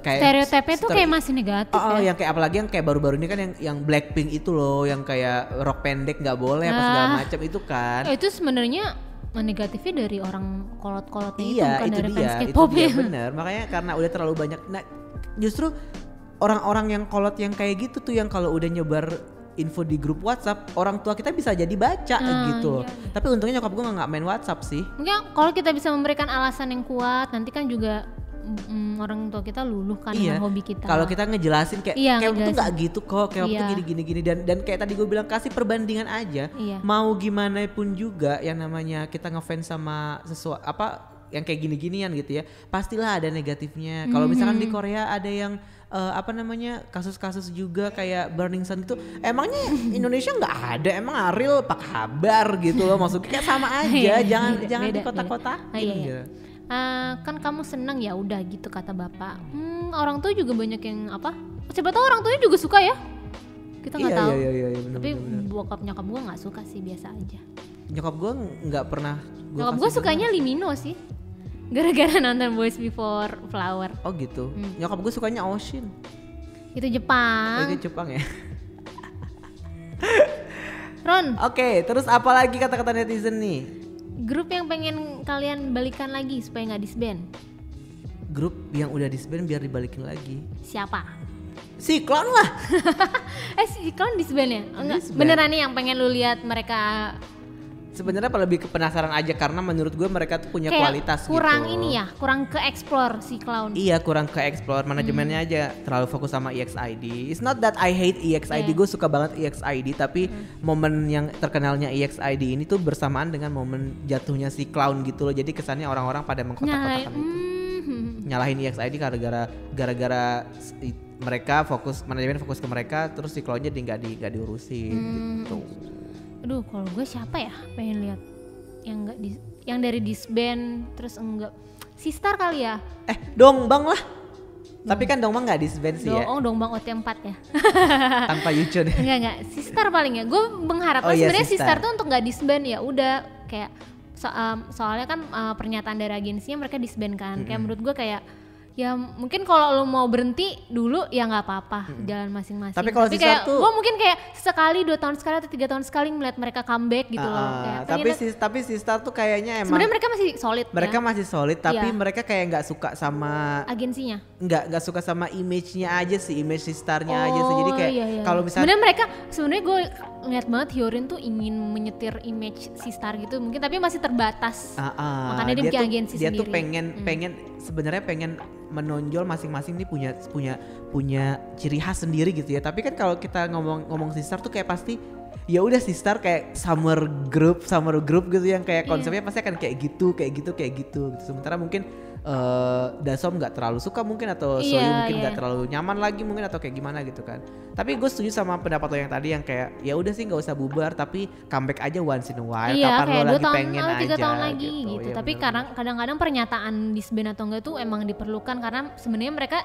kayak stereotipnya tuh kayak masih negatif ya. Yang kayak apalagi yang kayak baru-baru ini kan yang Blackpink itu loh, yang kayak rok pendek nggak boleh apa segala macam itu kan. Itu sebenarnya negatifnya dari orang kolot-kolotnya itu, bukan itu dari dia, fans K-pop ya. Bener, makanya karena udah terlalu banyak. Nah justru orang-orang yang kolot yang kayak gitu tuh yang kalau udah nyebar info di grup WhatsApp orang tua kita bisa jadi baca gitu. Iya. Tapi untungnya nyokap gue nggak main WhatsApp sih. Mungkin kalau kita bisa memberikan alasan yang kuat, nanti kan juga orang tua kita luluh kan dengan hobi kita. Kalau kita ngejelasin kayak itu nggak gitu kok, kayak itu gini dan kayak tadi gue bilang kasih perbandingan aja. Mau gimana pun juga yang namanya kita ngefans sama sesuatu yang kayak gini-ginian gitu ya, pastilah ada negatifnya. Kalau misalkan di Korea ada yang kasus-kasus juga kayak Burning Sun gitu, emangnya Indonesia nggak ada? Emang Ariel apa kabar gitu loh, maksudnya kayak sama aja. jangan di kota-kotakin gitu. Kan kamu senang ya udah gitu kata bapak. Orang tua juga banyak yang siapa tahu orang tuanya juga suka ya, kita nggak tahu. Iya, tapi bokap nyokap gue nggak suka sih, biasa aja. Nyokap gue nggak pernah. Nyokap gue sukanya Limino sih, gara-gara nonton Boys Before Flower. Oh gitu. Nyokap gue sukanya Oshin. Itu Jepang. Itu Jepang ya. Ron. Oke, terus apa lagi kata-kata netizen nih? Grup yang pengen kalian balikan lagi supaya nggak disband. Grup yang udah disband biar dibalikin lagi. Siapa? C-Clown lah. C-Clown disband ya? Enggak. Beneran nih yang pengen lu lihat mereka? Sebenarnya lebih ke penasaran aja karena menurut gue mereka tuh punya kayak kualitas kurang gitu. Ini ya, kurang ke explore si Clown. Iya, kurang ke explore, manajemennya aja terlalu fokus sama EXID. It's not that I hate EXID, gue suka banget EXID, tapi momen yang terkenalnya EXID ini tuh bersamaan dengan momen jatuhnya si Clown gitu loh. Jadi kesannya orang-orang pada mengkotak-kotakan itu. Nyalahin EXID gara-gara mereka manajemen fokus ke mereka, terus si Clownnya nggak diurusin gitu. Aduh, kalau gue siapa ya pengen lihat yang dari disband terus enggak Sistar kali ya? Dongbang lah. Tapi kan Dongbang nggak disband sih ya? Dongbang OT4 ya. Tanpa Yuchun. Enggak Sistar paling ya. Gue mengharapkan sebenarnya Sistar tuh untuk nggak disband ya. Udah kayak soalnya kan pernyataan dari agensinya mereka disband kan. Kayak menurut gue kayak ya mungkin kalau lo mau berhenti dulu ya nggak apa-apa, jalan masing-masing. Tapi kalau kayak gue mungkin kayak sekali 2 tahun sekali atau 3 tahun sekali melihat mereka comeback gitu loh. Kayak tapi Sistar tuh kayaknya emang sebenarnya mereka masih solid. Mereka masih solid tapi mereka kayak nggak suka sama agensinya. Nggak suka sama image-nya aja sih, image Sistarnya aja sih. Jadi kayak kalau misalnya sebenarnya ngeliat banget Hyorin tuh ingin menyetir image Sistar gitu mungkin, tapi masih terbatas. Makanya dia bikin agensi sendiri. Dia tuh pengen sebenarnya pengen menonjol masing-masing nih punya ciri khas sendiri gitu ya. Tapi kan kalau kita ngomong Sistar tuh kayak pasti ya udah Sistar kayak summer group gitu yang kayak konsepnya pasti akan kayak gitu. Sementara mungkin Dasom nggak terlalu suka mungkin, atau Soyu mungkin nggak terlalu nyaman lagi mungkin, atau kayak gimana gitu kan. Tapi gue setuju sama pendapat lo yang tadi yang kayak ya udah sih nggak usah bubar, tapi comeback aja once in a while. Kapan lo lagi pengen aja 3 tahun lagi gitu. Ya, tapi kadang-kadang pernyataan disband atau enggak tuh emang diperlukan karena sebenarnya mereka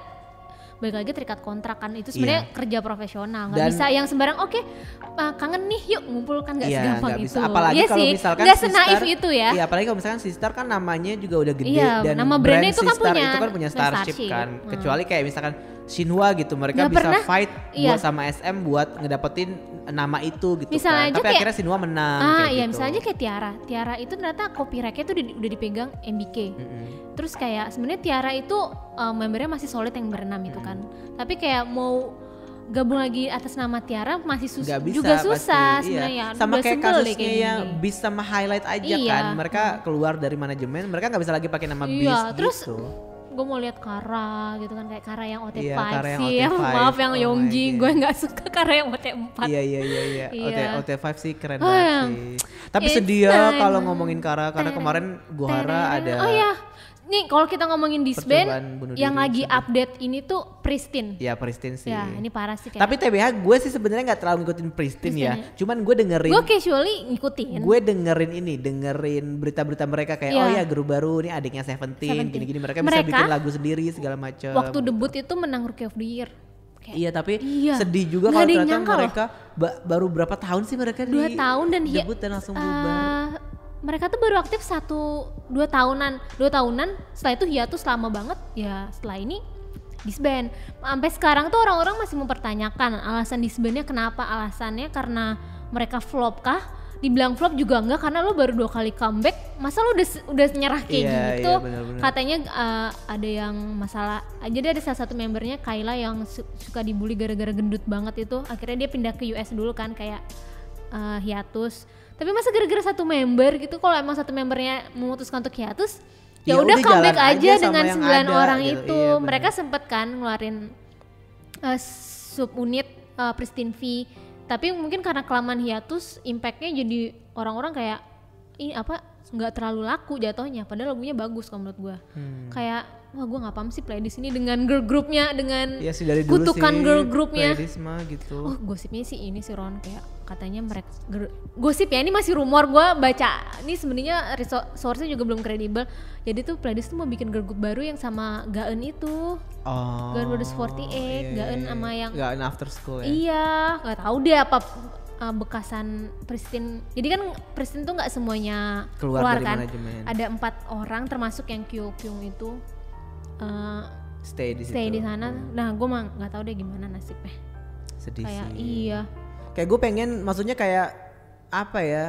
balik lagi terikat kontrak kan, itu sebenarnya kerja profesional, nggak bisa yang sembarang kangen nih yuk ngumpul kan, nggak segampang itu. Apalagi kalau misalkan nggak senaif itu ya. Iya, apalagi kalau misalkan Sistar kan namanya juga udah gede, dan nama brandnya itu kan punya Starship kan. Kecuali kayak misalkan Shinhwa gitu, mereka bisa fight buat sama SM buat ngedapetin nama itu gitu misalnya kan. Tapi kayak, akhirnya Shinhwa menang gitu. Misalnya kayak Tiara itu ternyata copyrightnya tuh udah dipegang MBK. Terus kayak sebenarnya Tiara itu membernya masih solid yang berenam itu kan. Tapi kayak mau gabung lagi atas nama Tiara masih susah sebenarnya. Sama kayak kasusnya yang Beast sama Highlight aja kan. Mereka keluar dari manajemen, mereka nggak bisa lagi pakai nama Beast terus, gitu. Gue mau lihat Kara gitu kan, kayak Kara yang OT5 sih ya. Maaf yang Yongji, gue nggak suka Kara yang OT4. Iya. OT5 sih keren banget sih. Tapi sedih ya kalau ngomongin Kara, karena kemarin Gohara ada. Nih kalau kita ngomongin disband yang lagi update ini tuh Pristin. Ya Pristin sih. Ya ini parah sih. Tapi TBH gue sih sebenarnya nggak terlalu ngikutin Pristin ya. Cuman gue dengerin. Gue casually ngikutin. Gue dengerin berita-berita mereka kayak grup baru nih adiknya Seventeen gini-gini, mereka bisa bikin lagu sendiri segala macam. Waktu debut itu menang Rookie of the Year. Iya tapi sedih juga kalau ternyata mereka baru berapa tahun sih mereka 2 tahun dan debut dan langsung bubar. Mereka tuh baru aktif 1-2 tahunan, setelah itu hiatus lama banget ya, setelah ini disband. Sampai sekarang tuh orang-orang masih mempertanyakan alasan disbandnya kenapa, alasannya karena mereka flop kah? Dibilang flop juga enggak, karena lo baru 2 kali comeback, masa lo udah nyerah kayak gitu. Bener. Katanya ada yang masalah, jadi ada salah satu membernya Kayla yang suka dibully gara-gara gendut banget itu, akhirnya dia pindah ke US dulu kan kayak hiatus. Tapi masa gara-gara 1 member gitu, kalau emang 1 membernya memutuskan untuk hiatus, ya udah comeback aja dengan 9 orang gitu. Itu. Iya, mereka sempet kan ngeluarin subunit Pristin V, tapi mungkin karena kelamaan hiatus, impactnya jadi orang-orang kayak ini nggak terlalu laku jatuhnya. Padahal lagunya bagus kalau menurut gue. Kayak wah gue nggak paham sih playlist ini dengan girl groupnya, dengan kutukan girl groupnya. Playlist mah gitu. Oh gosipnya sih ini sih Ron, kayak katanya mereka gosip ya, ini masih rumor, gue baca ini sebenarnya source-nya juga belum kredibel. Jadi tuh playlist tuh mau bikin girl group baru yang sama Gaen itu. Gaen Brothers 48, Gaen sama yang Gaen After School ya. Iya, nggak tahu deh apa bekasan Pristin. Jadi kan Pristin tuh nggak semuanya keluar kan. Manajemen. Ada 4 orang termasuk yang Kyo-kyung itu stay di sana. Nah, gue mah nggak tahu deh gimana nasibnya. Sedih kayak sih. Iya. Kayak gue pengen, maksudnya kayak apa ya?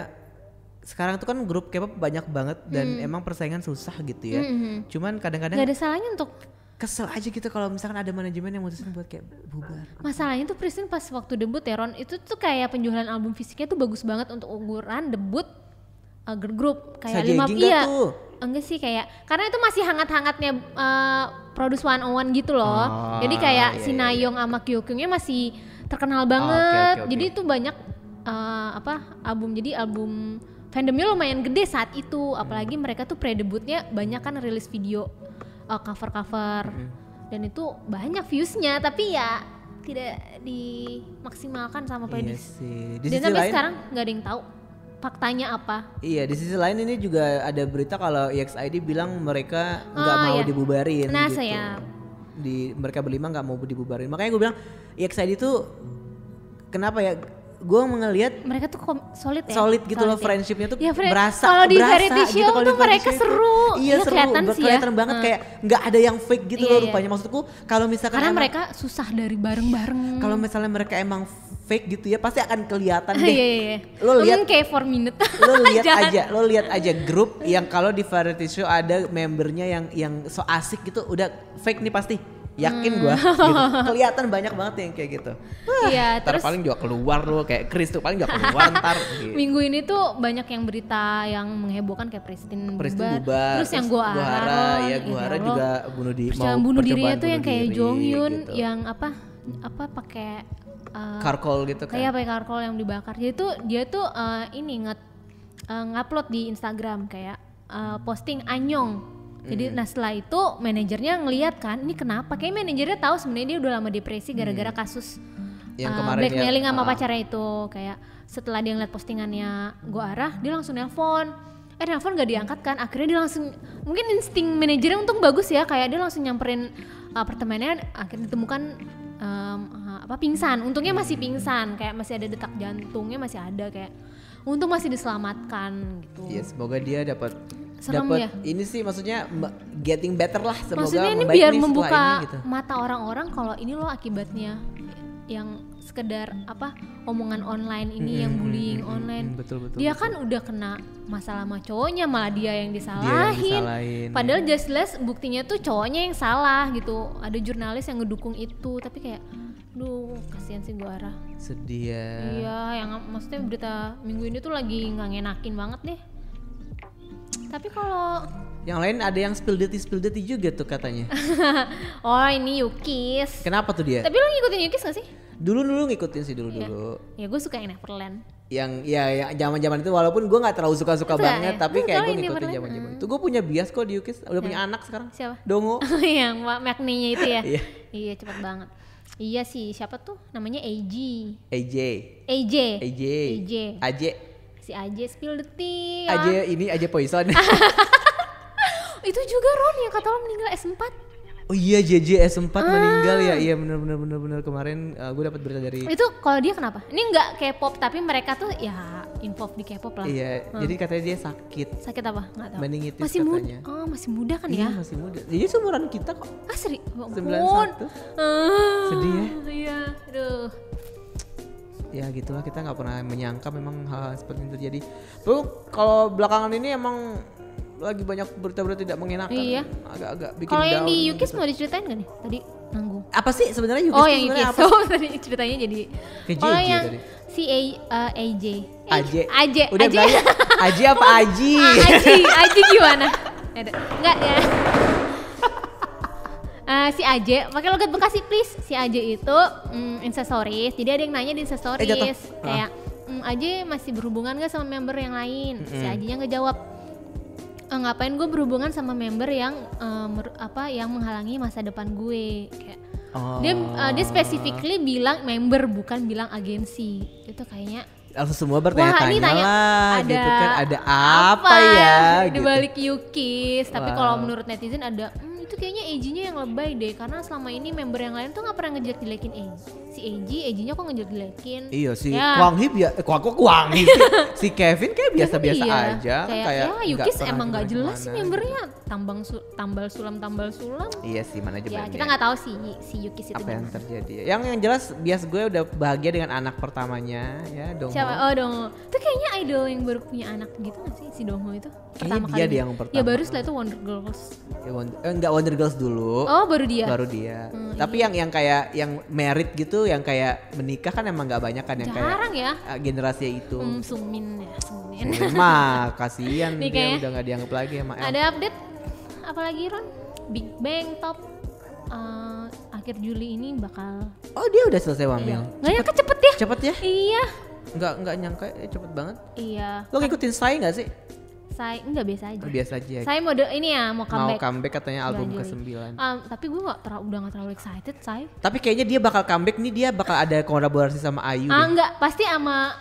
Sekarang tuh kan grup K-pop banyak banget dan emang persaingan susah gitu ya. Cuman kadang-kadang nggak ada salahnya untuk kesel aja gitu kalau misalkan ada manajemen yang mutusin buat kayak bubar. Masalahnya tuh Pristin pas waktu debut ya Ron, itu tuh kayak penjualan album fisiknya tuh bagus banget untuk ukuran debut girl group kayak 5 iya. Enggak sih, kayak karena itu masih hangat-hangatnya Produce 101 gitu loh. Jadi kayak si Nayeong sama Kyo-kyungnya masih terkenal banget. Jadi itu banyak album, jadi album fandomnya lumayan gede saat itu. Apalagi mereka tuh pre-debutnya banyak kan rilis video cover-cover dan itu banyak viewsnya, tapi ya tidak dimaksimalkan sama playlist. Dan sampai sekarang nggak ada yang tahu faktanya apa. Iya, di sisi lain ini juga ada berita kalau EXID bilang mereka nggak mau dibubarin gitu. Mereka berlima nggak mau dibubarin. Makanya gue bilang EXID itu kenapa ya? Gue ngelihat mereka tuh solid ya. Solid gitu loh, friendshipnya tuh berasa. Kalau di variety show gitu, tuh mereka seru. Iya seru, kelihatan banget kayak nggak ada yang fake gitu loh rupanya. Maksudku kalau misalkan karena mereka susah dari bareng-bareng. Kalau misalnya mereka emang fake gitu ya pasti akan kelihatan deh. Lo lihat kayak 4 minute. Lo lihat aja grup yang kalau di variety show ada membernya yang so asik gitu, udah fake nih pasti. Yakin gua gitu. Kelihatan banyak banget yang kayak gitu. Iya, Ntar terus paling juga keluar loh kayak Chris tuh paling juga keluar ntar gitu. minggu ini tuh banyak yang berita yang menghebohkan kayak Presiden bubar. Terus yang Guara juga bunuh diri. Terus yang bunuh dirinya tuh yang kayak Jong Hyun gitu. Yang apa pakai karkol gitu kan. Kayak pakai karkol yang dibakar. Jadi tuh dia tuh ngupload di Instagram kayak posting anyong. Jadi nah setelah itu manajernya ngeliat kan ini kenapa, kayak manajernya tahu sebenarnya dia udah lama depresi gara-gara kasus yang kemarin blackmailing sama pacarnya itu. Kayak setelah dia ngeliat postingannya Goara, dia langsung nelpon gak diangkat kan, akhirnya dia langsung, mungkin insting manajernya untung bagus ya, kayak dia langsung nyamperin apartemennya, akhirnya ditemukan pingsan. Untungnya masih pingsan, kayak masih ada detak jantungnya masih ada, kayak untung masih diselamatkan gitu. Ya semoga dia dapat ya? Ini sih maksudnya getting better lah, semoga maksudnya ini biar membuka gitu. Mata orang-orang kalau ini loh akibatnya yang sekedar omongan online ini yang bullying online. Betul. Dia kan udah kena masalah sama cowoknya, malah dia yang disalahin. Padahal jelas buktinya tuh cowoknya yang salah gitu. Ada jurnalis yang ngedukung itu, tapi kayak kasihan sih Goara. Sedih ya. Iya, yang maksudnya berita minggu ini tuh lagi nggak ngenakin banget deh. Tapi kalau yang lain ada yang spill dirty juga tuh katanya. Oh ini Yukis. Kenapa tuh dia? Tapi lo ngikutin Yukis gak sih? Dulu ngikutin sih dulu. Ya gue suka yang Neverland. Yang zaman itu walaupun gue nggak terlalu suka banget, tapi kayak gue ngikutin zaman itu. Gue punya bias kok di Yukis. Udah punya anak sekarang. Siapa? Dongo. Yang Magninya itu ya. Iya cepet banget. Iya sih, siapa tuh? Namanya AJ. Si AJ spill the tea. AJ Poison. Itu juga Ron yang kata lo meninggal S4. Oh iya, JJ S4 meninggal ya. Iya benar kemarin gue dapat berita dari. Itu kalau dia kenapa? Ini enggak K-pop tapi mereka tuh ya involved di K-pop lah. Iya, jadi katanya dia sakit. Sakit apa? Enggak tahu. Meningitis masih katanya. Masih muda kan ya? Masih muda. Jadi seumuran kita kok. Seri. 91. Sedih ya? Iya, aduh. Ya gitulah, kita nggak pernah menyangka memang hal seperti itu terjadi. Tuh kalau belakangan ini emang lagi banyak berita-berita tidak mengenakan. Iya. Agak-agak bikin down. Kalau yang di Yukis gitu. Mau diceritain gak nih? Tadi nanggung. Apa sih sebenarnya Yukis? Oh yang Yukis. Tadi ceritanya jadi. Kalau yang tadi. Si AJ. Udah banyak. Aji apa Aji? Aji gimana? Enggak ya. Si Aje, pakai logat Bekasi please. Si Aje itu Instastories. Jadi ada yang nanya di Instastories kayak Aje masih berhubungan gak sama member yang lain? Si Aje-nya ngejawab, ngapain gue berhubungan sama member yang yang menghalangi masa depan gue. Kayak dia specifically bilang member, bukan bilang agensi. Itu kayaknya langsung semua bertanya-tanya lah gitu kan, ada apa ya di balik Yukis. Tapi kalau menurut netizen ada itu kayaknya AJ-nya yang lebay deh, karena selama ini member yang lain tuh nggak pernah ngejelek-jelekin si AJ-nya kok ngejelek-jelekin. Iya si Kwang Hip ya, Kwang Hip si Kevin kayak biasa-biasa aja. Kayak Yukis emang nggak jelas sih membernya, tambal sulam. Iya sih, mana aja ya, kita nggak tahu si Yukis itu apa yang terjadi. Yang jelas bias gue udah bahagia dengan anak pertamanya ya, Dongho. Siapa? Oh Dongho. Itu kayaknya idol yang baru punya anak gitu nggak sih si Dongho itu? Pertama kali dia yang pertama. Ya baru setelah itu Wonder Girls. Enggak, Wonder Girls dulu. Oh baru dia. Tapi yang kayak yang merit gitu, yang kayak menikah kan emang nggak banyak kan, yang jarang kayak ya. Generasi itu. Sumin. Mah kasihan dia udah nggak dianggap lagi sama El. Ada update apalagi Ron? Big Bang Top akhir Juli ini bakal. Oh dia udah selesai wamil. Nggak nyangka cepet ya? Cepet ya? Iya. Nggak nyangka cepet banget. Iya. Lo ngikutin Psy nggak sih? Saya enggak biasa aja. Biasa aja. Saya mau mau comeback. Mau comeback katanya album ke-9. Tapi gue udah nggak terlalu excited, saya. Tapi kayaknya dia bakal comeback nih, dia bakal ada kolaborasi sama Ayu. Enggak, pasti sama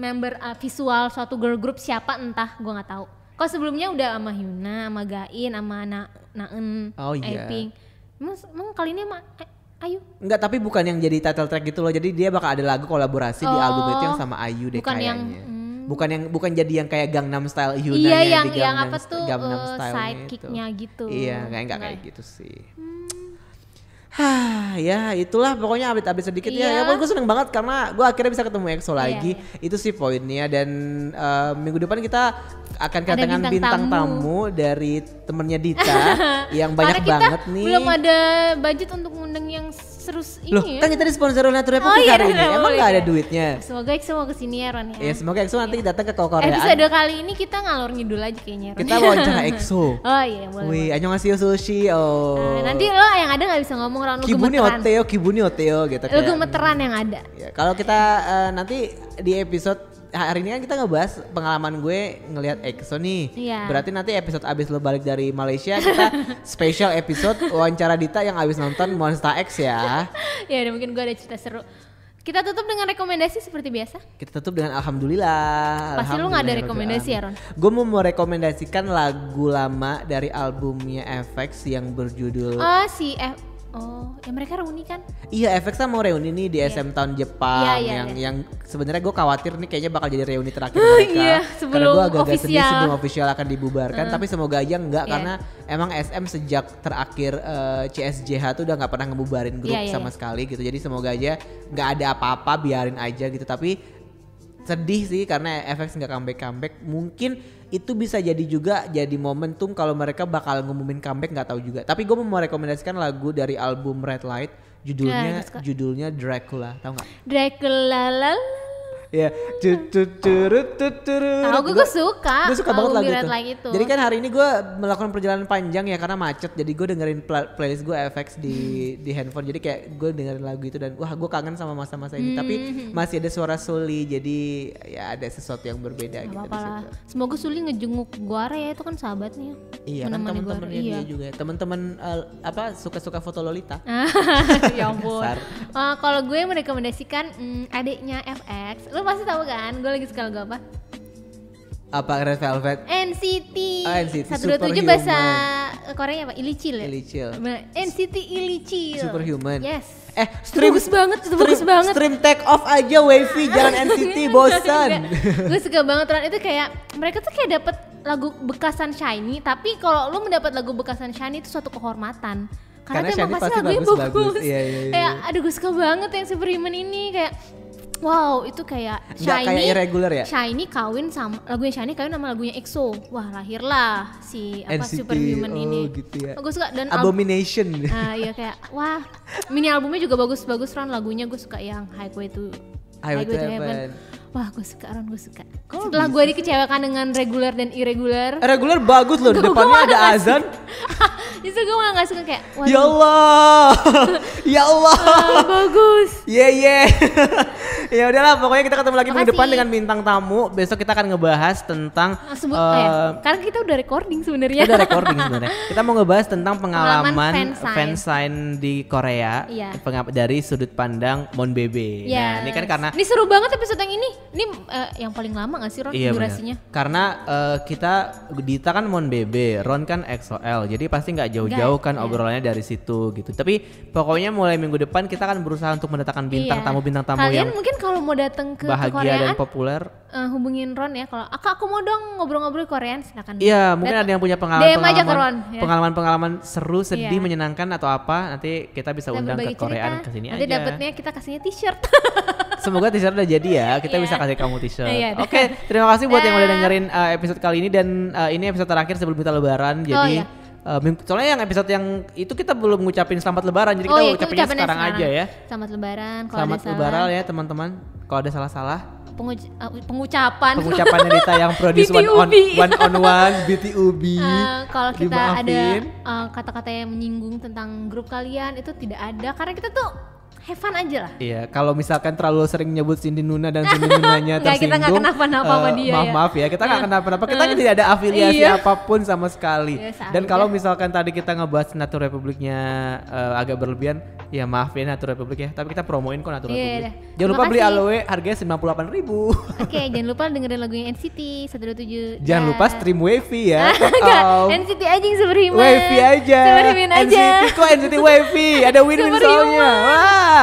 member visual suatu girl group siapa entah, gue nggak tahu. Kok sebelumnya udah sama Hyuna, sama Gain, sama Naen, Eping. Emang kali ini sama Ayu? Enggak, tapi bukan yang jadi title track gitu loh. Jadi dia bakal ada lagu kolaborasi di album itu yang sama Ayu deh kayaknya. Bukan jadi yang kayak Gangnam Style Hyuna yang apa tuh sidekicknya gitu. Iya, kayak gitu sih. Ya itulah pokoknya update sedikit ya. Ya gue seneng banget karena gue akhirnya bisa ketemu EXO lagi. Itu sih poinnya. Dan minggu depan kita akan kedatangan bintang tamu dari temennya Dita yang banyak banget nih. Belum ada budget untuk ngundang yang terus loh, ini kan kita disponsori oleh Natura Republik hari ini. Emang gak ada duitnya? Semoga EXO mau kesini ya Ron ya. Ya semoga EXO nanti datang ke Korea. Episode kali ini kita ngalor ngidul aja kayaknya Ron. Kita wawancara EXO. Oh iya boleh. Wih, annyeonghaseyo sushi. Nanti lo yang ada gak bisa ngomong Ron, lu gemeteran. Kibuni Oteo gitu. Lu gemeteran yang ada. Ya, kalau kita nanti di episode hari ini kan kita ngebahas pengalaman gue ngelihat EXO nih. Berarti nanti episode abis lo balik dari Malaysia kita special episode wawancara Dita yang abis nonton Monster X ya. Ya udah mungkin gue ada cerita seru. Kita tutup dengan rekomendasi seperti biasa. Kita tutup dengan alhamdulillah. Pasti lu gak ada rekomendasi ya Ron? Gue mau merekomendasikan lagu lama dari albumnya FX yang berjudul ya mereka reuni kan? Iya, FX mau reuni nih di SM Town Jepang yang sebenarnya gue khawatir nih kayaknya bakal jadi reuni terakhir mereka. Sebelum gue agak-agak sedih sebelum official akan dibubarkan, tapi semoga aja enggak karena emang SM sejak terakhir CSJH tuh udah nggak pernah ngebubarin grup sama sekali gitu. Jadi semoga aja nggak ada apa-apa, biarin aja gitu. Tapi sedih sih karena FX nggak comeback. Mungkin itu bisa jadi juga jadi momentum kalau mereka bakal ngumumin comeback, nggak tahu juga. Tapi gue mau merekomendasikan lagu dari album Red Light, judulnya Dracula, tahu nggak? Dracula. Ya, tahu gue suka. Gue suka banget lagu itu. Itu. Jadi kan hari ini gue melakukan perjalanan panjang ya karena macet. Jadi gue dengerin playlist gue FX di handphone. Jadi kayak gue dengerin lagu itu dan wah gue kangen sama masa-masa ini. Tapi masih ada suara Suli. Jadi ya ada sesuatu yang berbeda gitu. Semoga Suli ngejenguk Guara ya, itu kan sahabatnya. Iya kan teman-temannya dia juga. Teman-teman suka-suka foto Lolita. Ya ampun. Kalau gue merekomendasikan adiknya FX. Lo pasti tahu kan, gue lagi suka lagu apa? Apa Red Velvet? NCT. Oh, NCT 127 bahasa Korea apa? Ilicil ya? Ilicil. NCT Ilicil. Superhuman. Yes. Bagus banget. Stream take off aja Wavy, jangan NCT, bosan. Gue suka banget Ron, itu kayak mereka tuh kayak dapet lagu bekasan Shiny, tapi kalau lo mendapat lagu bekasan Shiny itu suatu kehormatan. Karena tema pasti lagunya bagus. Iya. Kayak aduh gue suka banget yang Superhuman ini kayak wow, itu kayak Shiny, kayak irregular ya? Shiny kawin sama lagunya lagunya EXO. Wah, lahirlah si NCT, Superhuman ini. Gitu ya. Gue suka dan Abomination. Iya kayak wah, mini albumnya juga bagus-bagus Ron, lagunya gue suka yang Highway to Heaven. Wah, gue suka Ron, gue suka. Setelah gue dikecewakan dengan regular dan irregular. Regular bagus loh, depannya ada azan. Justru gue malah gak suka kayak waduh. Ya Allah. Ya Allah. Bagus. Ya udahlah, pokoknya kita ketemu lagi minggu depan dengan bintang tamu. Besok kita akan ngebahas tentang karena kita udah recording sebenarnya. Kita mau ngebahas tentang pengalaman fansign di Korea dari sudut pandang Monbebe. Nah, ini kan karena ini seru banget episode yang ini. Ini yang paling lama gak sih Ron durasinya? Bener. Karena Dita kan Monbebe, Ron kan EXO-L. Jadi pasti nggak jauh-jauh kan obrolannya dari situ gitu. Tapi pokoknya mulai minggu depan kita akan berusaha untuk mendatangkan bintang tamu Kalian yang mungkin kalau mau datang ke bahagia Koreaan, dan populer, hubungin Ron ya. Kalau aku mau dong ngobrol-ngobrol Koreaan, silakan. Iya, mungkin ada yang punya pengalaman seru, sedih, menyenangkan atau apa. Nanti kita bisa undang ke Koreaan kesini aja. Nanti dapatnya kita kasihnya t-shirt. Semoga t-shirt udah jadi ya. Kita bisa kasih kamu t-shirt. Oke, terima kasih buat yang udah dengerin episode kali ini dan ini episode terakhir sebelum kita lebaran. Jadi soalnya yang episode yang itu kita belum ngucapin selamat lebaran, jadi kita ngucapinnya sekarang aja ya. Selamat lebaran. Selamat lebaran ya teman-teman. Kalau ada salah-salah. Pengucapannya Dita yang produce one on one BTUB. Kalau kita ada kata-kata yang menyinggung tentang grup kalian itu tidak ada, karena kita tuh have fun aja lah. Iya, kalau misalkan terlalu sering nyebut Cindy Nuna dan Cindy Nunanya tersinggung. Kita gak kenapa-napa sama dia. Maaf ya, kita gak kenapa-napa. Kita tidak ada afiliasi apapun sama sekali. Dan kalau misalkan tadi kita ngebahas Natura Republiknya agak berlebihan, ya maaf ya Natura Republik ya. Tapi kita promoin kok Natura Republik. Jangan lupa beli aloe, harganya 98.000. Oke, jangan lupa dengerin lagunya NCT 127. Jangan lupa stream Wavy ya. NCT aja yang Superhuman. Wavy aja. Superhuman aja. NCT kok NCT Wavy, ada win-win soalnya. Wah.